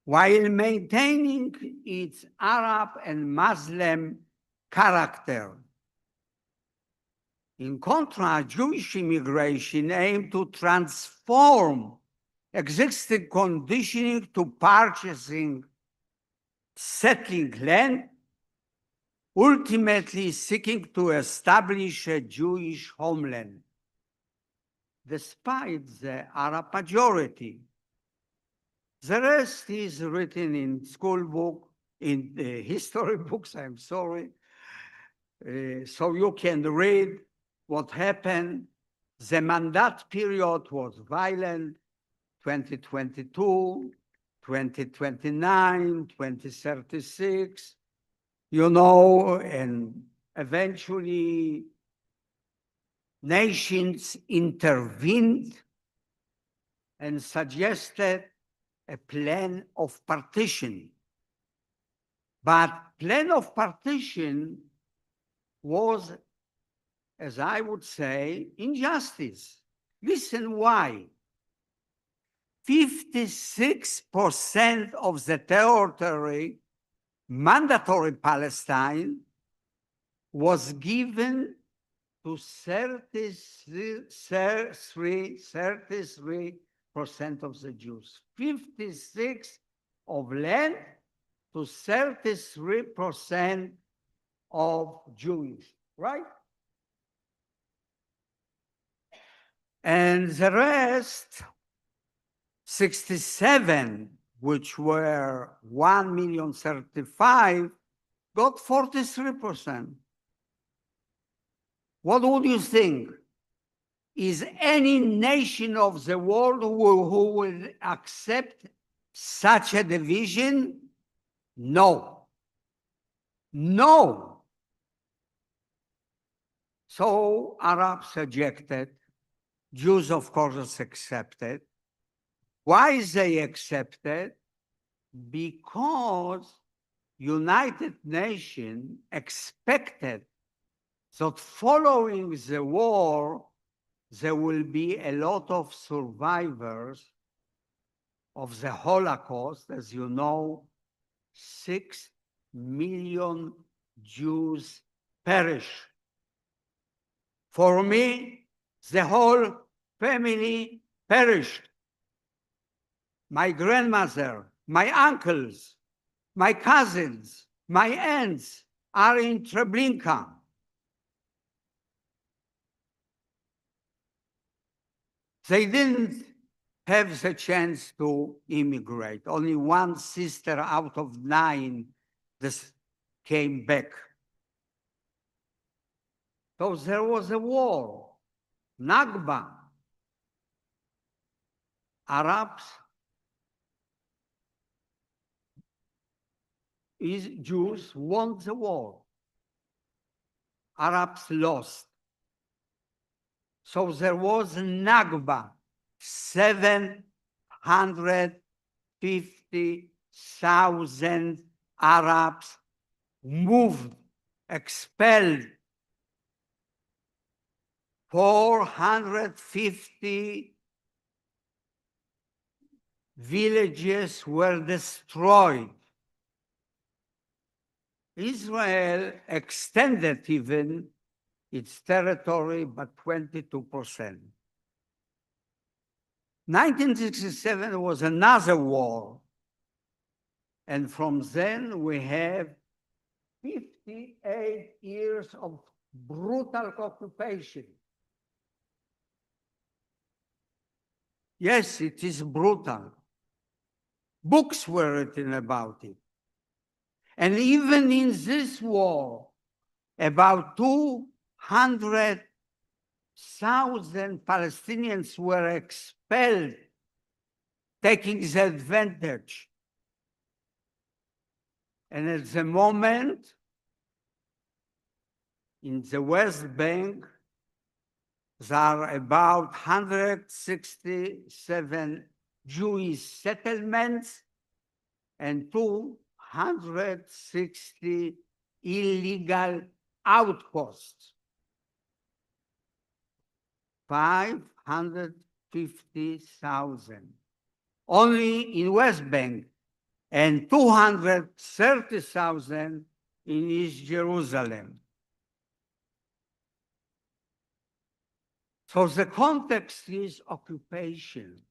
F: While maintaining its Arab and Muslim character. In contrast, Jewish immigration aimed to transform existing conditioning to purchasing, settling land, ultimately seeking to establish a Jewish homeland. Despite the Arab majority, the rest is written in school book, in the history books, I'm sorry. So you can read what happened. The mandate period was violent, 2022, 2029, 2036, you know, and eventually nations intervened and suggested a plan of partition. But plan of partition was, as I would say, injustice. Listen why. 56% of the territory, mandatory Palestine, was given to 33% of the Jews. 56 of land to 33% of Jews, right? And the rest, 67, which were 1,035,000, got 43%. What would you think? Is any nation of the world who will accept such a division? No. No. So Arabs rejected, Jews, of course, accepted. Why they accepted? Because United Nations expected that following the war, there will be a lot of survivors of the Holocaust. As you know, 6 million Jews perished. For me, the whole family perished. My grandmother, my uncles, my cousins, my aunts are in Treblinka. They didn't have the chance to immigrate. Only one sister out of 9 came back. So there was a war, Nakba. Arabs, Jews won the war. Arabs lost. So there was Nakba, 750,000 Arabs moved, expelled. 450 villages were destroyed. Israel extended even its territory by 22%. 1967 was another war. And from then we have 58 years of brutal occupation. Yes, it is brutal. Books were written about it. And even in this war, about 200,000 Palestinians were expelled, taking the advantage. And at the moment, in the West Bank, there are about 167 Jewish settlements and 260 illegal outposts. 500 250,000 only in West Bank and 230,000 in East Jerusalem. So the context is occupation,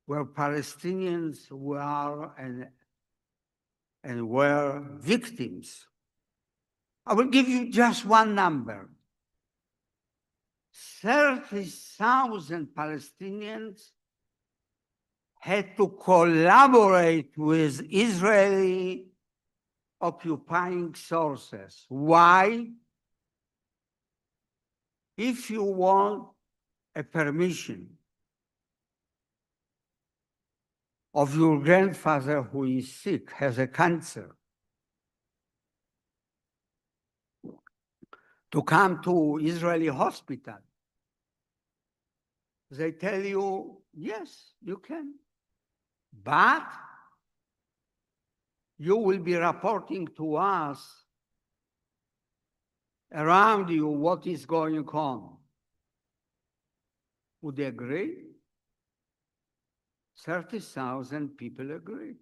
F: where Palestinians were and were victims. I will give you just one number. 30,000 Palestinians had to collaborate with Israeli occupying sources. Why? If you want a permission of your grandfather who is sick, has a cancer, to come to Israeli hospital, they tell you, yes, you can, but you will be reporting to us around you what is going on. Would they agree? 30,000 people agree.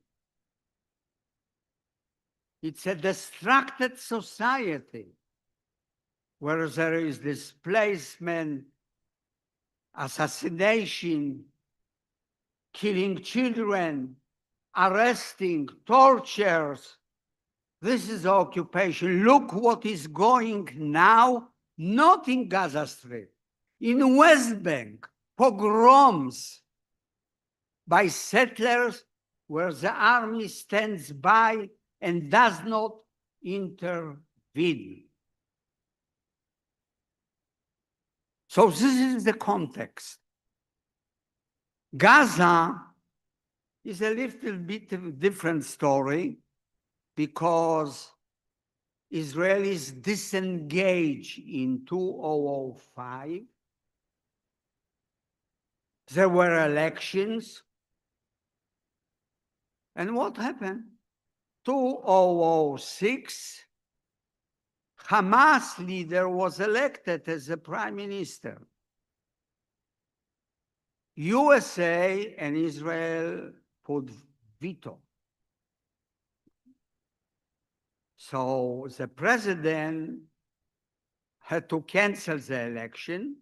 F: It's a distracted society where there is displacement, assassination, killing children, arresting, tortures. This is occupation. Look what is going now, not in Gaza Strip, in West Bank, pogroms by settlers where the army stands by and does not intervene. So this is the context. Gaza is a little bit of a different story because Israelis disengaged in 2005. There were elections. And what happened? 2006, Hamas leader was elected as the prime minister. USA and Israel put veto. So the president had to cancel the election.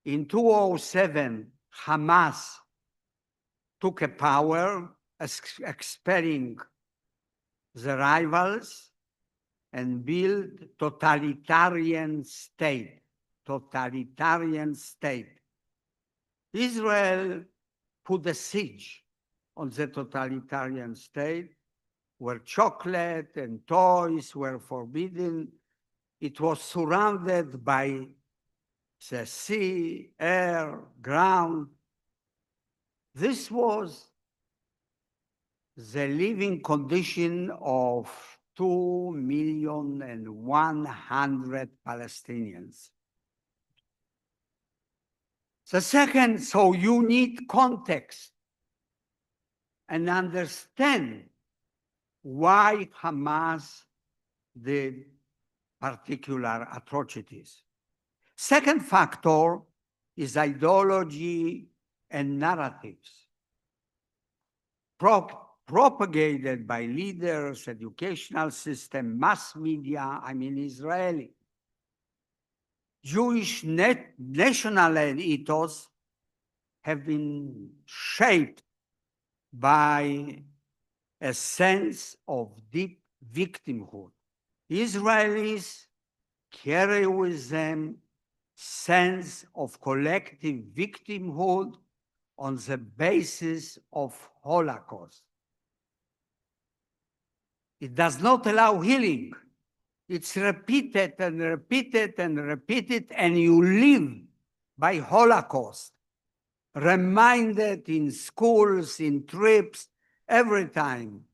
F: In 2007, Hamas took a power, expelling the rivals and built totalitarian state. Totalitarian state. Israel put a siege on the totalitarian state, where chocolate and toys were forbidden. It was surrounded by the sea, air, ground. This was the living condition of 2,100,000 Palestinians. The second, so you need context and understand why Hamas did particular atrocities. Second factor is ideology and narratives propagated by leaders, educational system, mass media, I mean Israeli. Jewish national ethos have been shaped by a sense of deep victimhood. Israelis carry with them sense of collective victimhood on the basis of Holocaust. It does not allow healing. It's repeated and repeated and repeated, and you live by Holocaust, reminded in schools, in trips, every time.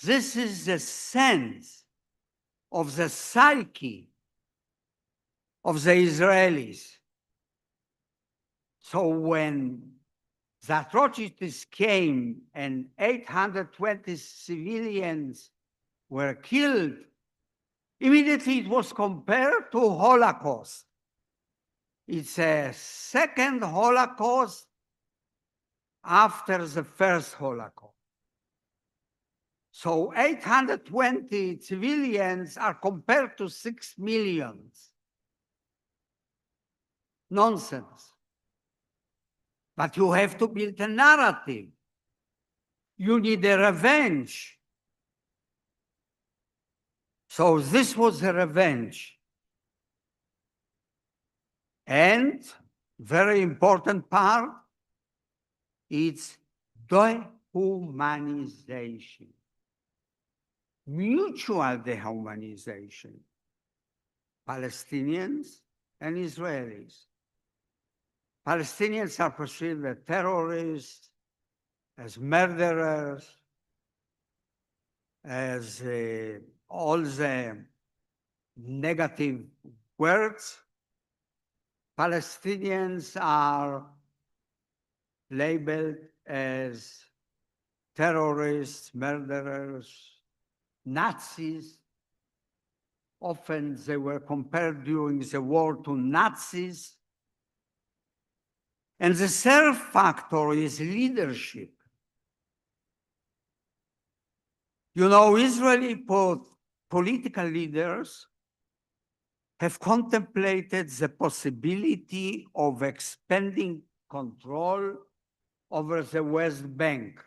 F: This is the sense of the psyche of the Israelis. So when the atrocities came and 820 civilians were killed, immediately it was compared to Holocaust. It's a second Holocaust after the first Holocaust. So 820 civilians are compared to 6 million. Nonsense. But you have to build a narrative. You need a revenge. So this was a revenge. And very important part, it's dehumanization. Mutual dehumanization. Palestinians and Israelis. Palestinians are perceived as terrorists, as murderers, as all the negative words. Palestinians are labeled as terrorists, murderers, Nazis. Often they were compared during the war to Nazis. And the third factor is leadership. You know, Israeli political leaders have contemplated the possibility of expanding control over the West Bank,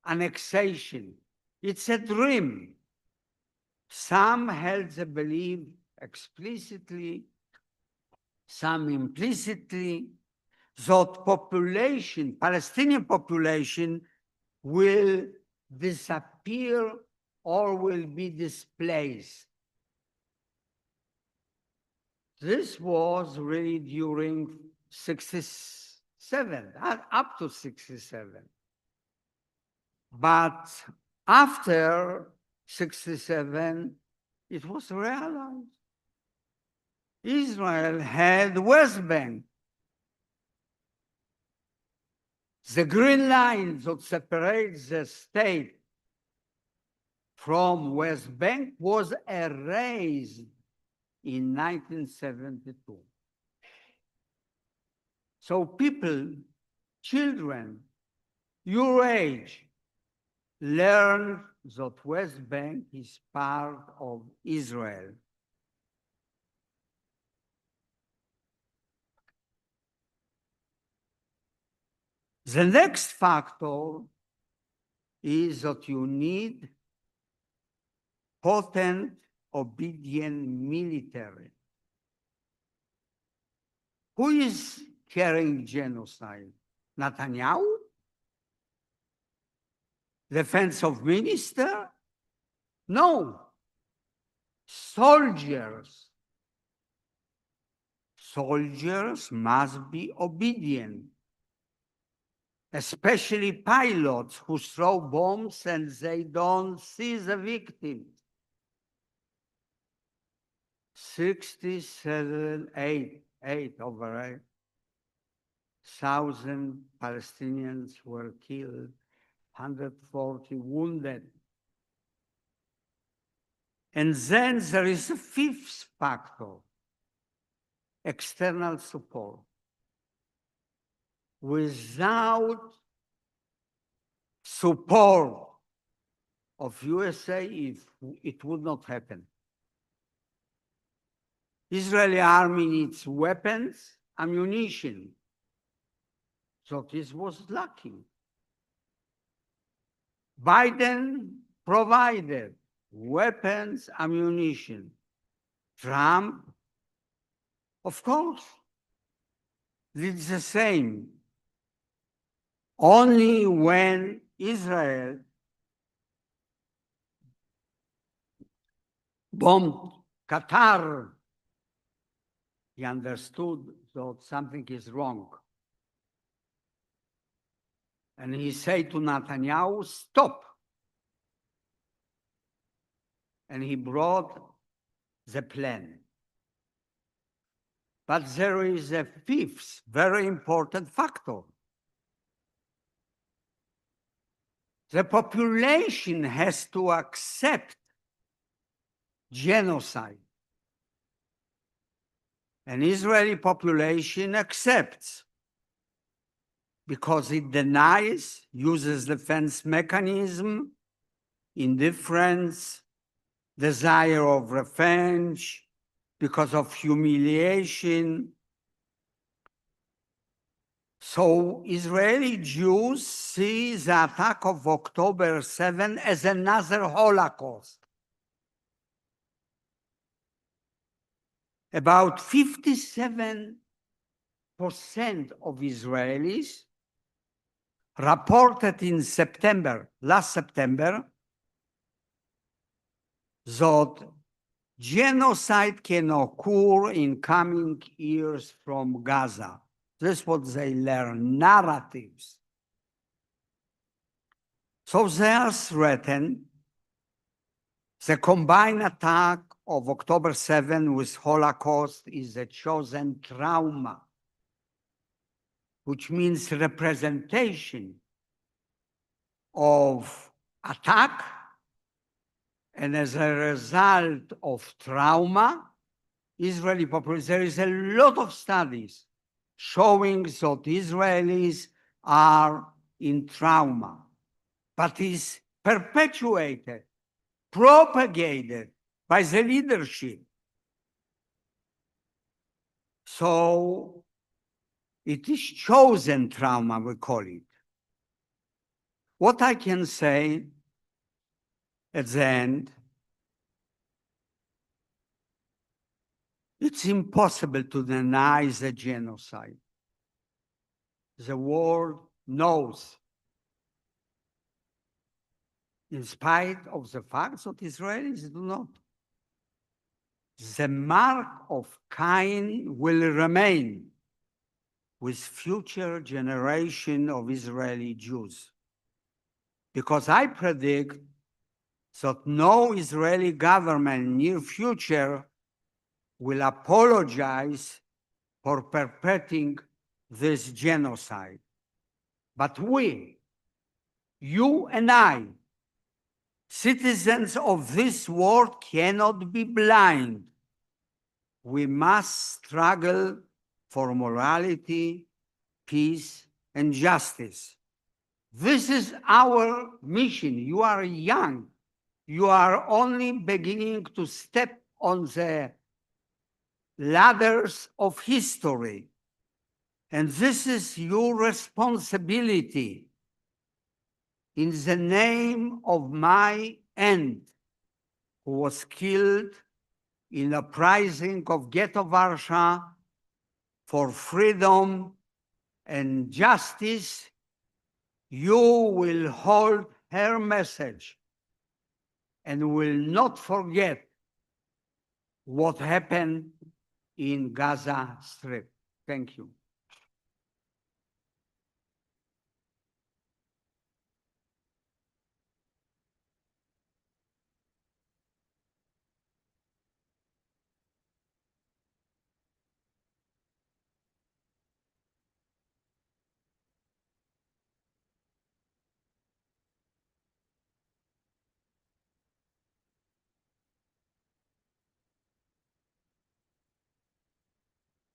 F: annexation. It's a dream. Some held the belief explicitly, some implicitly, that population, Palestinian population, will disappear or will be displaced. This was really during 67, up to 67. But after 67, it was realized Israel had West Bank. The green line that separates the state from West Bank was erased in 1972. So people, children, your age, learn that West Bank is part of Israel. The next factor is that you need potent, obedient military. Who is carrying genocide? Netanyahu? Defense of minister? No. Soldiers. Soldiers must be obedient, especially pilots who throw bombs and they don't see the victims. 67,000 Palestinians were killed, 140 wounded. And then there is a fifth factor, external support. Without support of USA, it would not happen. Israeli army needs weapons, ammunition. So this was lacking. Biden provided weapons, ammunition. Trump, of course, did the same. Only when Israel bombed Qatar, he understood that something is wrong. And he said to Netanyahu, stop. And he brought the plan. But there is a fifth very important factor. The population has to accept genocide. and Israeli population accepts because it denies, uses defense mechanism, indifference, desire of revenge, because of humiliation. So Israeli Jews see the attack of October 7 as another Holocaust. About 57% of Israelis reported in September, last September, that genocide can occur in coming years from Gaza. That's what they learn, narratives. So they are threatened. The combined attack of October 7 with Holocaust is a chosen trauma, which means representation of attack, and as a result of trauma, Israeli population, there is a lot of studies showing that Israelis are in trauma, but is perpetuated, propagated by the leadership. So it is chosen trauma, we call it. What I can say at the end, it's impossible to deny the genocide. The world knows, in spite of the fact that Israelis do not. The mark of Cain will remain with future generation of Israeli Jews. Because I predict that no Israeli government in near future will apologize for perpetrating this genocide. But we, you and I, citizens of this world, cannot be blind. We must struggle for morality, peace, and justice. This is our mission. You are young. You are only beginning to step on the ladders of history. And this is your responsibility. In the name of my aunt, who was killed in a uprising of Ghetto Warsaw for freedom and justice, you will hold her message and will not forget what happened in Gaza Strip. Thank you.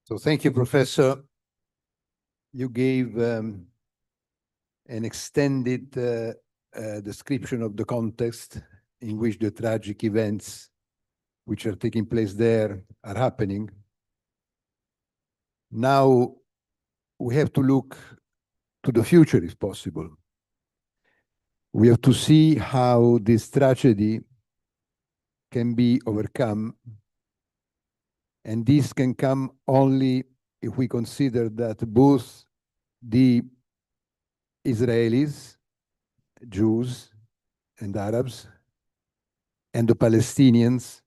B: So thank you, Professor. You gave an extended description of the context in which the tragic events which are taking place there are happening. Now we have to look to the future if possible. We have to see how this tragedy can be overcome. And this can come only if we consider that both the Israelis, Jews and Arabs, and the Palestinians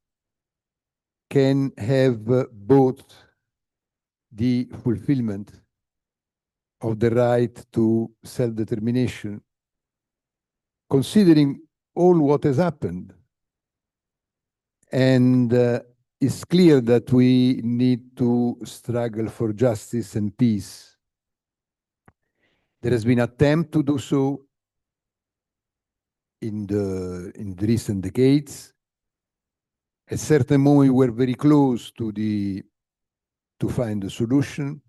B: can have both the fulfillment of the right to self-determination, considering all what has happened. And it's clear that we need to struggle for justice and peace. There has been an attempt to do so in the recent decades. At a certain moment, we were very close to the to find a solution.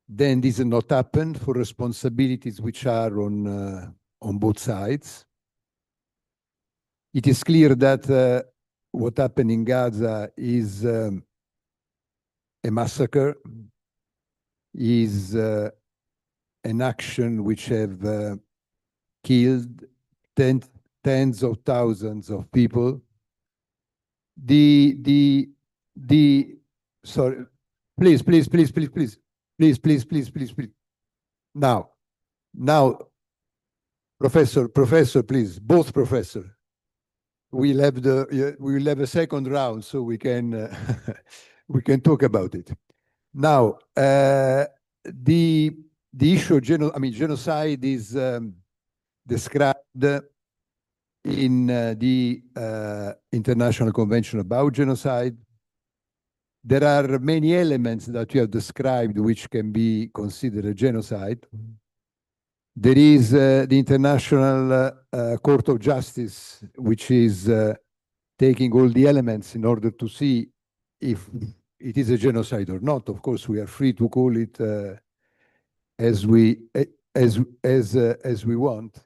B: Then this has not happened for responsibilities which are on both sides. It is clear that what happened in Gaza is a massacre, is an action which have killed tens of thousands of people. Sorry, please. Now, Professor, please, both professor. We will have a second round so we can we can talk about it. Now, the issue of genocide is described in the International Convention about Genocide. There are many elements that you have described which can be considered a genocide. There is the International Court of Justice, which is taking all the elements in order to see if it is a genocide or not. Of course, we are free to call it as we want.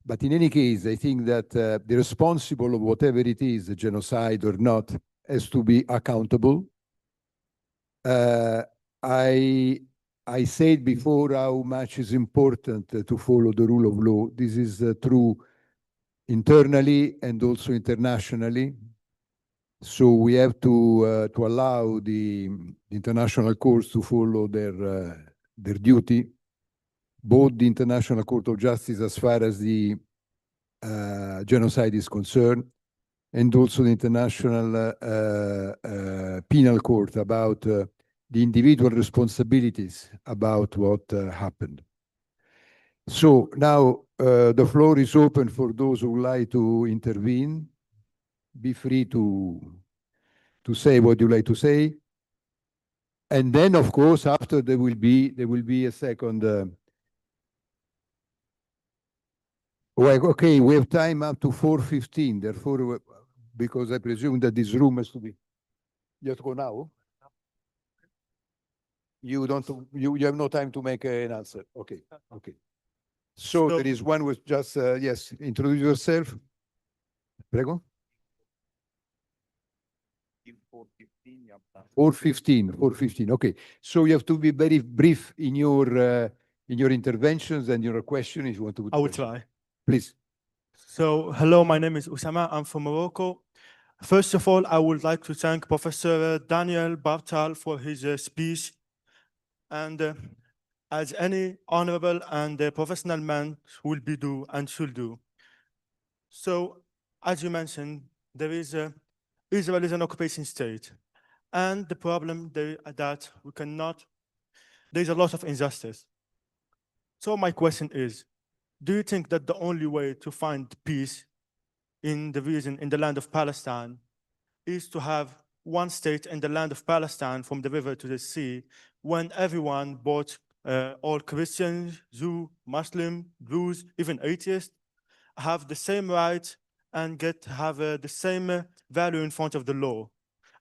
B: But in any case, I think that the responsible of whatever it is, a genocide or not, has to be accountable. I said before how much is important to follow the rule of law. This is true internally and also internationally. So we have to allow the international courts to follow their duty, both the International Court of Justice as far as the genocide is concerned, and also the International Penal Court about the individual responsibilities about what happened. So now the floor is open for those who would like to intervene. Be free to say what you like to say. And then, of course, after there will be a second. Well, okay, we have time up to 4:15. Therefore, because I presume that this room has to be. You have to go now. You don't. You have no time to make an answer. Okay. Okay. So there is one with just yes. Introduce yourself. Prego. 4:15. Okay. So you have to be very brief in your interventions and your question if you want to.
G: I will try.
B: Please.
G: So, hello, my name is Usama. I'm from Morocco. First of all, I would like to thank Professor Daniel Bartal for his speech. And as any honorable and professional man will be do and should do. So, as you mentioned, Israel is an occupation state. And the problem that we cannot, there's a lot of injustice. So my question is, do you think that the only way to find peace in the land of Palestine is to have one state in the land of Palestine from the river to the sea, when everyone, both all Christians, Jew, Muslim, Druze, even atheists, have the same rights and have the same value in front of the law?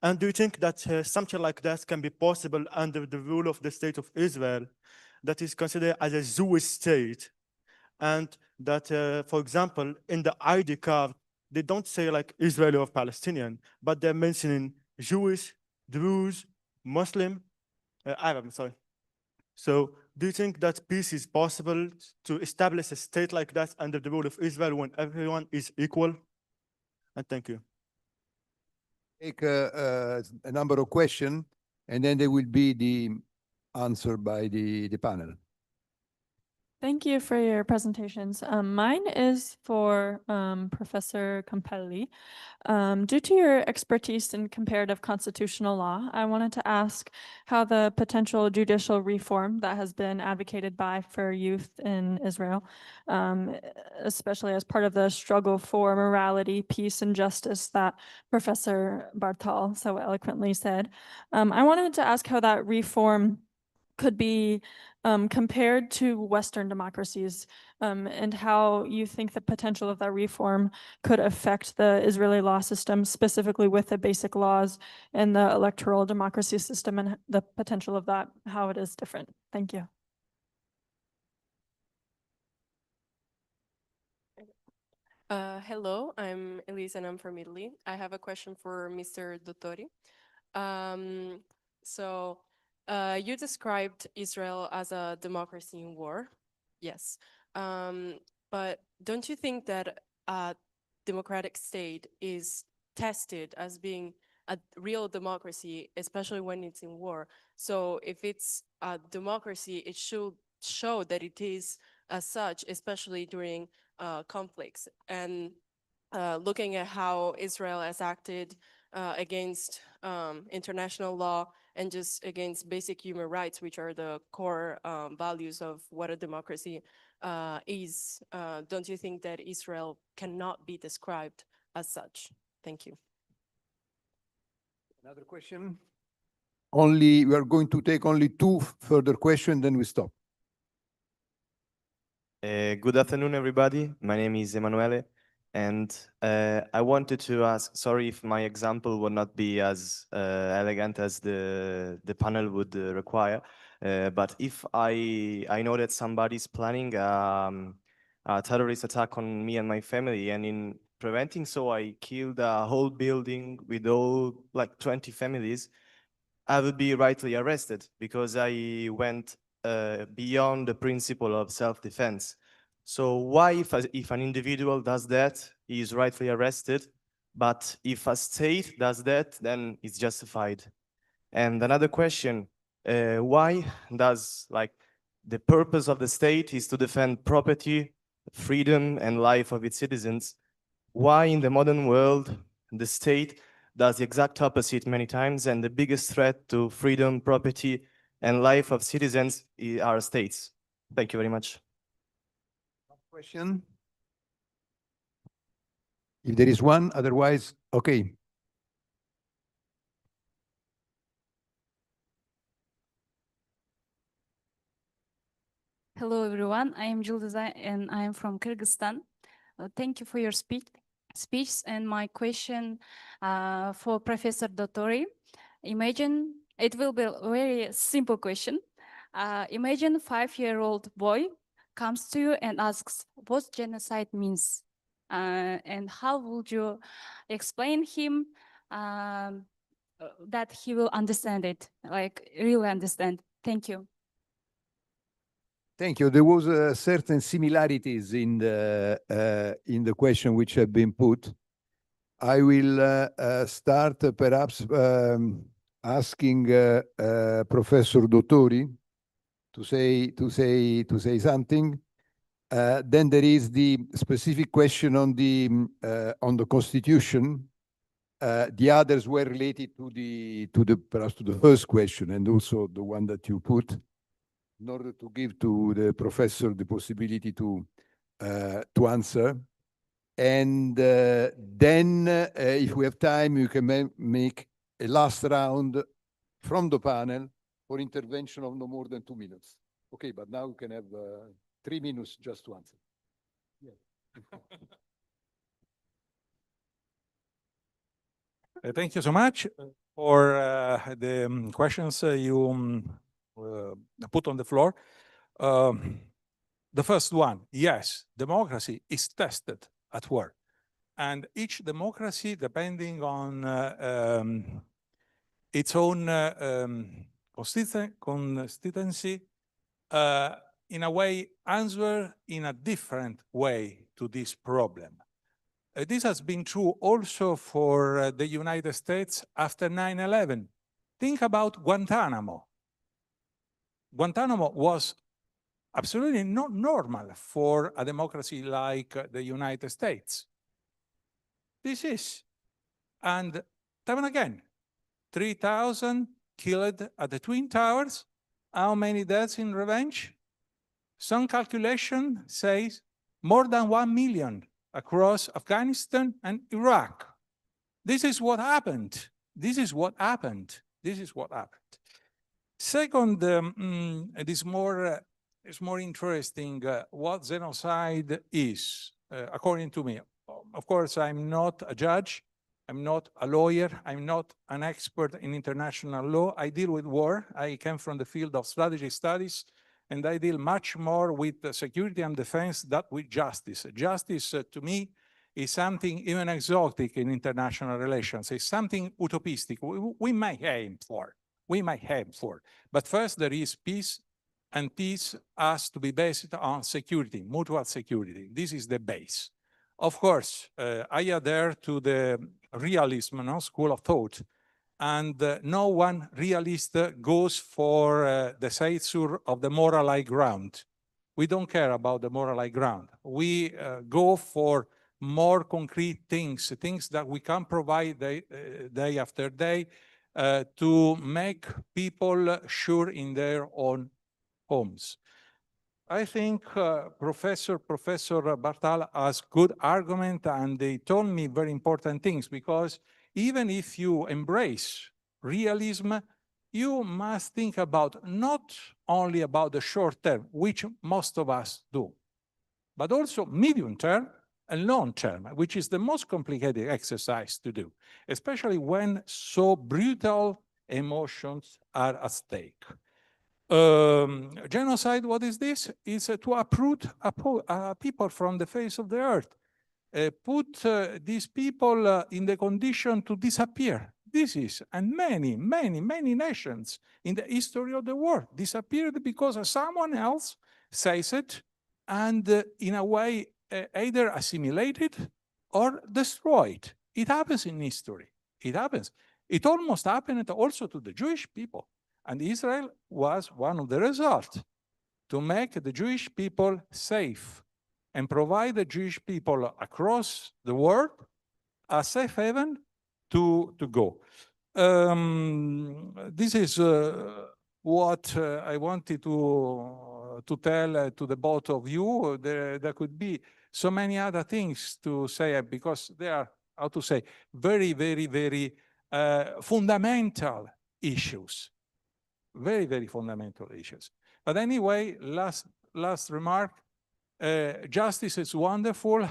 G: And do you think that something like that can be possible under the rule of the state of Israel, that is considered as a Jewish state? And that, for example, in the ID card, they don't say like Israeli or Palestinian, but they're mentioning Jewish, Druze, Muslim, Arab, sorry. So do you think that peace is possible to establish a state like that under the rule of Israel when everyone is equal? And thank you.
B: Take a number of questions, and then there will be the answer by the panel.
H: Thank you for your presentations. Mine is for Professor Campelli. Due to your expertise in comparative constitutional law, I wanted to ask how the potential judicial reform that has been advocated by for youth in Israel, especially as part of the struggle for morality, peace, and justice that Professor Bartal so eloquently said. I wanted to ask how that reform could be compared to Western democracies, and how you think the potential of that reform could affect the Israeli law system, specifically with the basic laws and the electoral democracy system and the potential of that, how it is different. Thank you.
I: Hello, I'm Elisa and I'm from Italy. I have a question for Mr. Dottori. You described Israel as a democracy in war. Yes. But don't you think that a democratic state is tested as being a real democracy, especially when it's in war? So if it's a democracy, it should show that it is as such, especially during conflicts. And looking at how Israel has acted against international law and just against basic human rights, which are the core values of what a democracy is, don't you think that Israel cannot be described as such? Thank you.
B: Another question? We are going to take only 2 further questions, then we stop.
J: Good afternoon, everybody. My name is Emanuele, and I wanted to ask, sorry if my example would not be as elegant as the panel would require, but if I know that somebody's planning a terrorist attack on me and my family, and in preventing so I killed a whole building with all like 20 families, I would be rightly arrested because I went beyond the principle of self-defense. So why, if an individual does that, he is rightfully arrested, but if a state does that, then it's justified? And another question, why does, like, the purpose of the state is to defend property, freedom, and life of its citizens? Why in the modern world, the state does the exact opposite many times, and the biggest threat to freedom, property, and life of citizens are states? Thank you very much.
B: Question? If there is one, otherwise, okay.
K: Hello, everyone. I am Juldaza, and I am from Kyrgyzstan. Thank you for your speech. And my question for Professor Dottori. Imagine, it will be a very simple question. Imagine a 5-year-old boy comes to you and asks what genocide means. And how would you explain him that he will understand it, like really understand? Thank you.
B: Thank you. There was certain similarities in the question which have been put. I will start perhaps asking Professor Dottori to say something. Then there is the specific question on the Constitution. The others were related perhaps to the first question and also the one that you put, in order to give to the professor the possibility to answer. And then, if we have time, you can make a last round from the panel for intervention of no more than 2 minutes. Okay, but now you can have 3 minutes just to answer. Yeah.
E: Thank you so much for the questions you put on the floor. The first one, yes, democracy is tested at war. And each democracy, depending on its own constituency, in a way, answer in a different way to this problem. This has been true also for the United States after 9/11. Think about Guantanamo. Guantanamo was absolutely not normal for a democracy like the United States. This is. And time and again, 3,000 killed at the Twin Towers. How many deaths in revenge? Some calculation says more than 1 million across Afghanistan and Iraq. This is what happened. This is what happened. This is what happened. Second, it is more interesting what genocide is, according to me. Of course, I'm not a judge, I'm not a lawyer, I'm not an expert in international law. I deal with war. I came from the field of strategic studies, and I deal much more with security and defense than with justice. Justice, to me, is something even exotic in international relations. It's something utopistic we may aim for. But first there is peace, and peace has to be based on security, mutual security. This is the base. Of course, I adhere to the realism school of thought, and no one realist goes for the seizure of the moral high ground. We don't care about the moral high ground. We go for more concrete things that we can provide day after day to make people sure in their own homes. I think Professor Bartal has good argument, and they told me very important things, because even if you embrace realism, you must think about not only about the short term, which most of us do, but also medium term and long term, which is the most complicated exercise to do, especially when so brutal emotions are at stake. Genocide, what is this? It's to uproot people from the face of the earth, put these people in the condition to disappear. This is, and many nations in the history of the world disappeared because someone else says it, and in a way either assimilated or destroyed. It happens in history. It happens. It almost happened also to the Jewish people. And Israel was one of the results, to make the Jewish people safe and provide the Jewish people across the world a safe haven to go. This is what I wanted to tell to the both of you. There could be so many other things to say, because they are, how to say, very fundamental issues. Very fundamental issues. But anyway, last remark, justice is wonderful.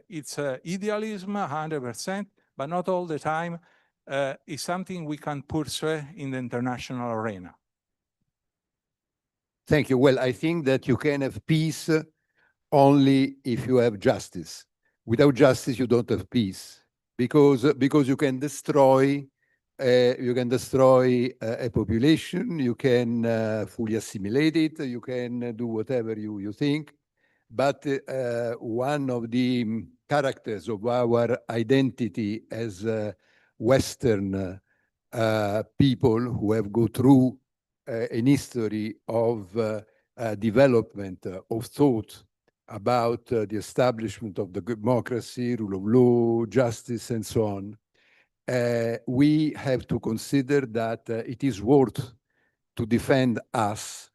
E: It's idealism, 100%, but not all the time. It's something we can pursue in the international arena.
B: Thank you. Well, I think that you can have peace only if you have justice. Without justice, you don't have peace, because you can destroy a population, you can fully assimilate it, you can do whatever you think. But one of the characters of our identity as Western people who have go through an history of development of thought about the establishment of the democracy, rule of law, justice, and so on, we have to consider that it is worth to defend us,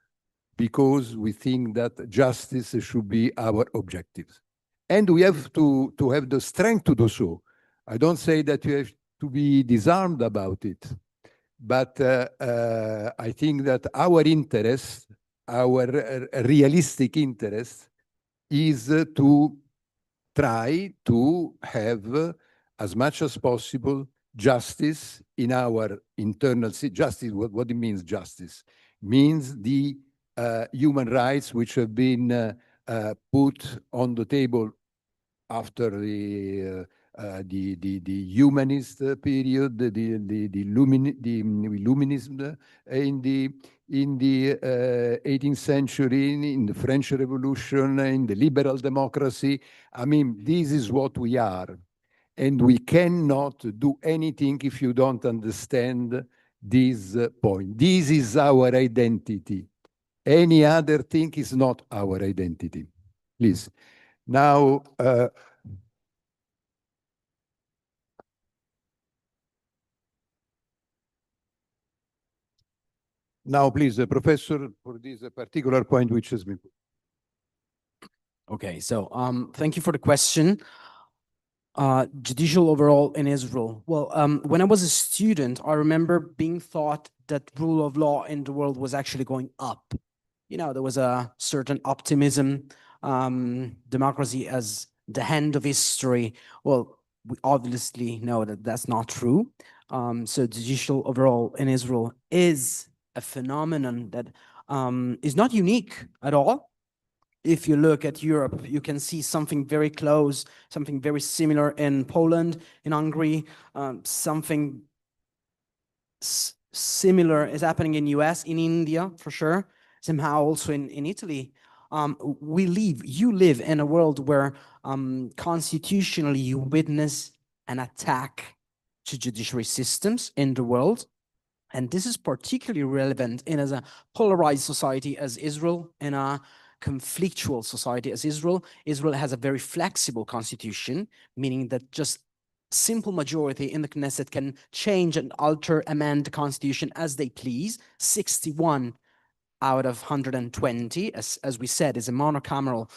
B: because we think that justice should be our objective. And we have to have the strength to do so. I don't say that you have to be disarmed about it, but I think that our interest, our realistic interest, is to try to have as much as possible justice in our internal justice. What it means, justice means the human rights which have been put on the table after the humanist period, the Illuminism in the 18th century, in the French Revolution, in the liberal democracy. I mean, this is what we are. And we cannot do anything if you don't understand this point. This is our identity. Any other thing is not our identity. Please. Now, please, Professor, for this particular point which has been put.
D: Okay, so thank you for the question. Judicial overall in Israel. Well, when I was a student, I remember being thought that rule of law in the world was actually going up. You know, there was a certain optimism, democracy as the hand of history. Well, we obviously know that that's not true. So judicial overall in Israel is a phenomenon that is not unique at all. If you look at Europe, you can see something very close, something very similar in Poland, in Hungary, something similar is happening in US, in India, for sure, somehow also in Italy. You live in a world where constitutionally you witness an attack to judiciary systems in the world. And this is particularly relevant in a polarized society as Israel, in a conflictual society as Israel. Israel has a very flexible constitution, meaning that just simple majority in the Knesset can change and alter, amend the constitution as they please. 61 out of 120, as we said, is a monocameral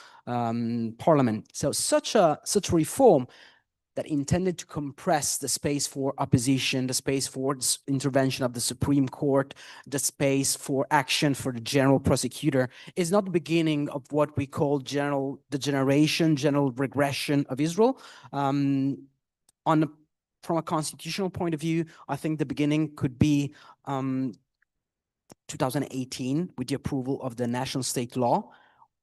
D: parliament. So such a reform that intended to compress the space for opposition, the space for intervention of the Supreme Court, the space for action for the general prosecutor, is not the beginning of what we call general degeneration, general regression of Israel. From a constitutional point of view, I think the beginning could be 2018 with the approval of the national state law.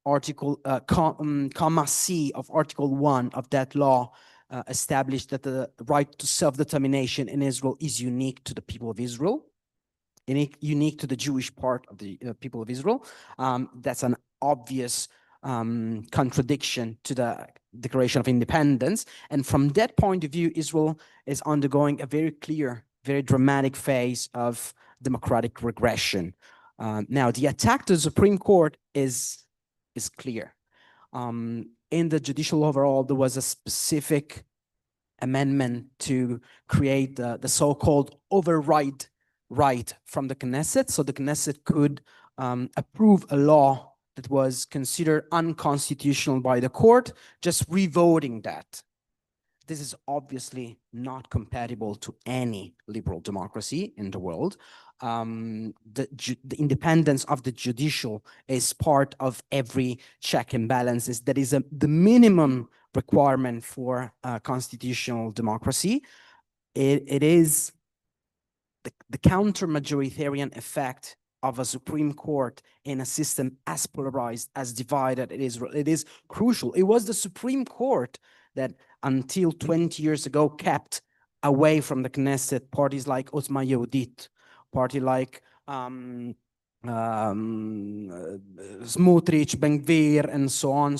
D: Comma C of Article 1 of that law established that the right to self-determination in Israel is unique to the people of Israel, unique to the Jewish part of the people of Israel. That's an obvious contradiction to the Declaration of Independence. And from that point of view, Israel is undergoing a very clear, very dramatic phase of democratic regression. Now, the attack to the Supreme Court is clear. In the judicial overall, there was a specific amendment to create the so-called override right from the Knesset. So the Knesset could approve a law that was considered unconstitutional by the court, just revoting that. This is obviously not compatible to any liberal democracy in the world. The independence of the judicial is part of every check and balances. That is the minimum requirement for constitutional democracy. It is the counter-majoritarian effect of a Supreme Court in a system as polarized, as divided as Israel. It is crucial. It was the Supreme Court that until 20 years ago kept away from the Knesset parties like Otzma Yehudit, party like Smotrich, Ben-Gvir, and so on,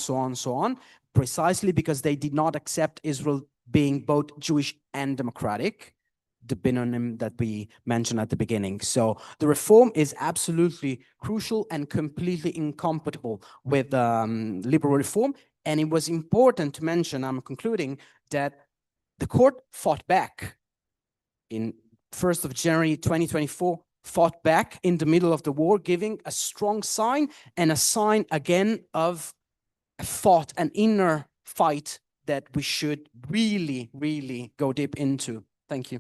D: precisely because they did not accept Israel being both Jewish and democratic, the binonym that we mentioned at the beginning. So the reform is absolutely crucial and completely incompatible with liberal reform. And it was important to mention, I'm concluding, that the court fought back in 1st of January 2024, fought back in the middle of the war, giving a strong sign and a sign again of an inner fight that we should really, really go deep into. Thank you.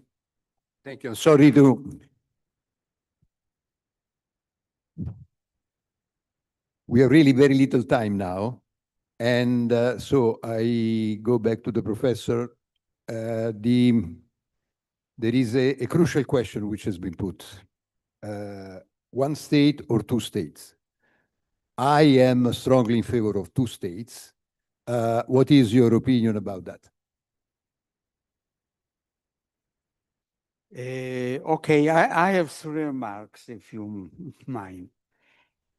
B: Thank you. Sorry to... We have really very little time now. And so I go back to the professor. There is a crucial question which has been put. One state or two states? I am strongly in favor of two states. What is your opinion about that?
F: Okay, I have three remarks, if you mind.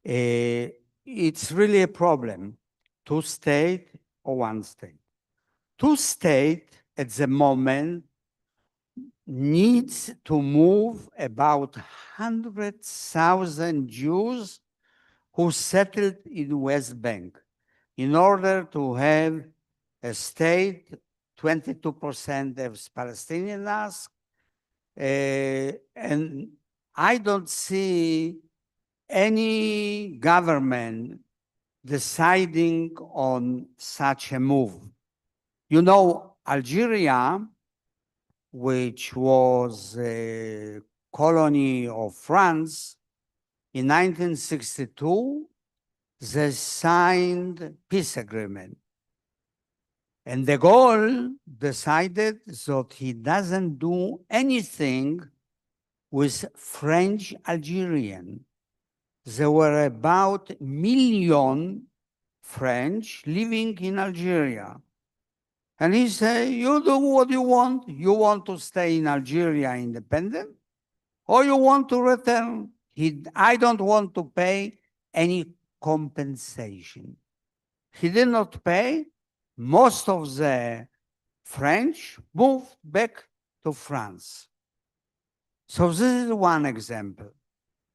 F: It's really a problem, two state or one state. Two state at the moment needs to move about 100,000 Jews who settled in West Bank in order to have a state. 22% of Palestinians ask, and I don't see any government deciding on such a move. You know, Algeria, which was a colony of France, in 1962, they signed peace agreement. And de Gaulle decided that he doesn't do anything with French Algerian. There were about 1 million French living in Algeria. And he said, you do what you want. You want to stay in Algeria independent, or you want to return. I don't want to pay any compensation. He did not pay. Most of the French moved back to France. So this is one example.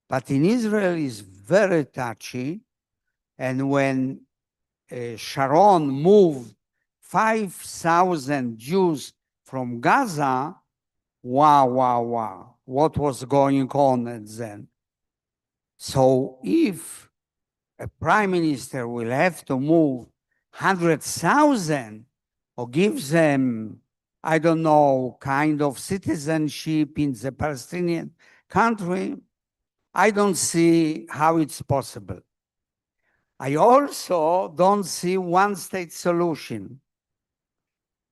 F: But in Israel is very touchy. And when Sharon moved 5,000 Jews from Gaza, wow, what was going on then? So if a prime minister will have to move 100,000 or give them, I don't know, kind of citizenship in the Palestinian country, I don't see how it's possible. I also don't see one-state solution.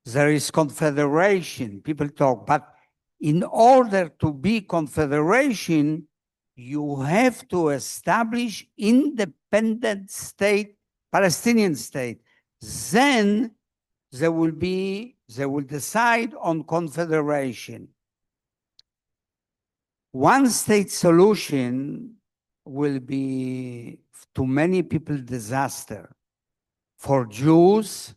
F: There is confederation, people talk, but in order to be confederation, you have to establish independent state, Palestinian state. Then they will decide on confederation. One state solution will be, to many people, disaster. For Jews,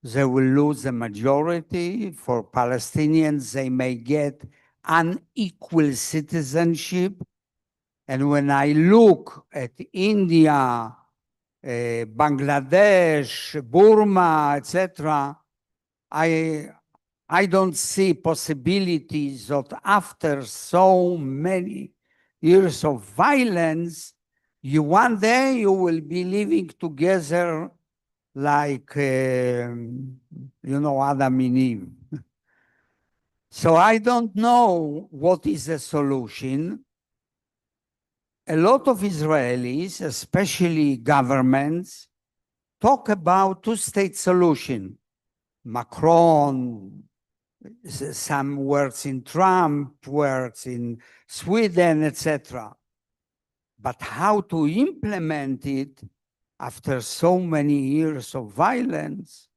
F: they will lose the majority. For Palestinians, they may get unequal citizenship. And when I look at India, Bangladesh, Burma, etc., I don't see possibilities that after so many years of violence, one day you will be living together like, Adam and Eve. So I don't know what is the solution. A lot of Israelis, especially governments, talk about two-state solution. Macron, some words in Trump, words in Sweden, etc. But how to implement it after so many years of violence,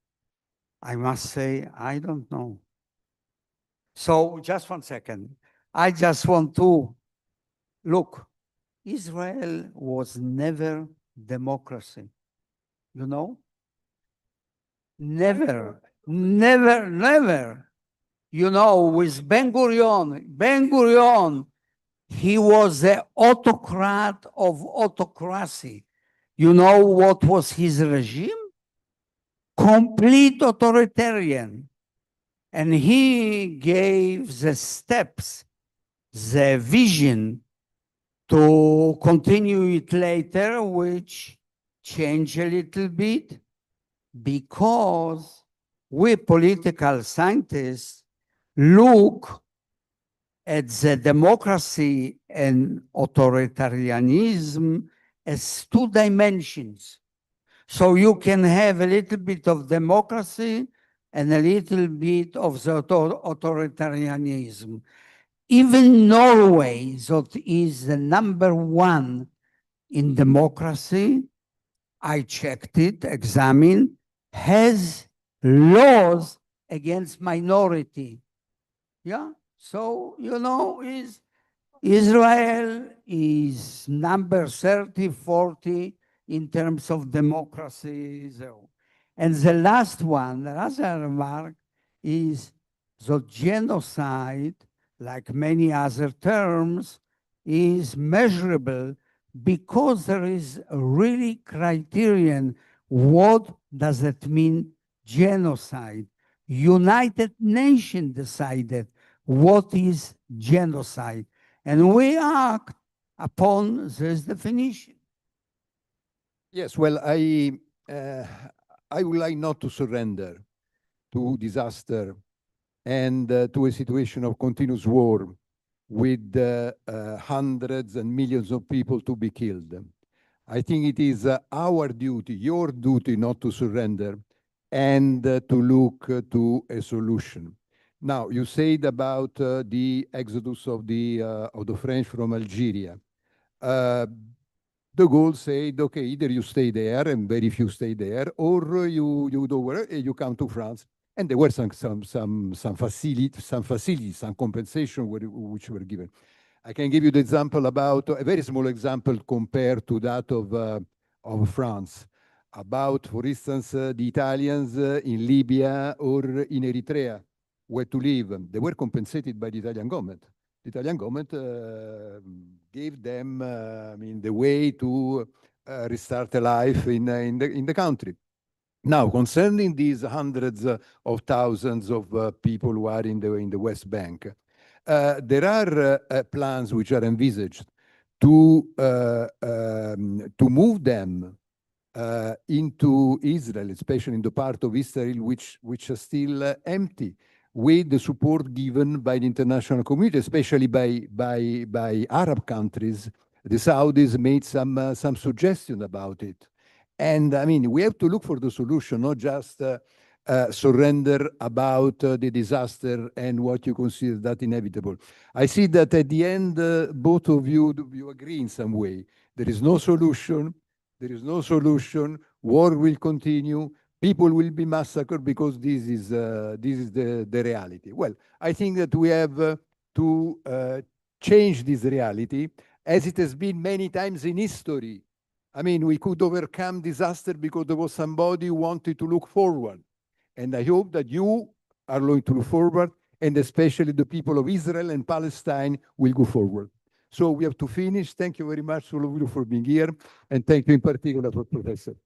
F: I must say, I don't know. So just 1 second. I just want to look. Israel was never democracy. You know? Never. You know, with Ben-Gurion, he was the autocrat of autocracy. You know what was his regime? Complete authoritarian. And he gave the steps, the vision to continue it later, which changed a little bit, because we political scientists look at the democracy and authoritarianism as two dimensions. So you can have a little bit of democracy and a little bit of the authoritarianism. Even Norway, that is the #1 in democracy, I checked it, examined, has laws against minority. Yeah, so, Israel is number 30, 40 in terms of democracy. And the last one, the last remark, is the genocide, like many other terms, is measurable because there is a really criterion. What does it mean, genocide? United Nations decided what is genocide, and we act upon this definition.
B: Yes, well, I would like not to surrender. to disaster and to a situation of continuous war with hundreds and millions of people to be killed. I think it is our duty, your duty, not to surrender and to look to a solution. Now, you said about the exodus of the French from Algeria. De Gaulle said, okay, either you stay there, and very few stay there, or you come to France. And there were some facilities, some compensation which were given. I can give you the example about a very small example compared to that of France. About, for instance, the Italians in Libya or in Eritrea where to live. They were compensated by the Italian government. The Italian government gave them, the way to restart a life in the country. Now, concerning these hundreds of thousands of people who are in the West Bank, there are plans which are envisaged to move them into Israel, especially in the part of Israel which are still empty, with the support given by the international community, especially by Arab countries. The Saudis made some suggestion about it. And we have to look for the solution, not just surrender about the disaster and what you consider that inevitable. I see that at the end, both of you agree in some way. There is no solution. There is no solution. War will continue. People will be massacred because this is the reality. Well, I think that we have to change this reality, as it has been many times in history. We could overcome disaster because there was somebody who wanted to look forward. And I hope that you are going to look forward, and especially the people of Israel and Palestine will go forward. So we have to finish. Thank you very much, all of you, for being here. And thank you in particular for Professor.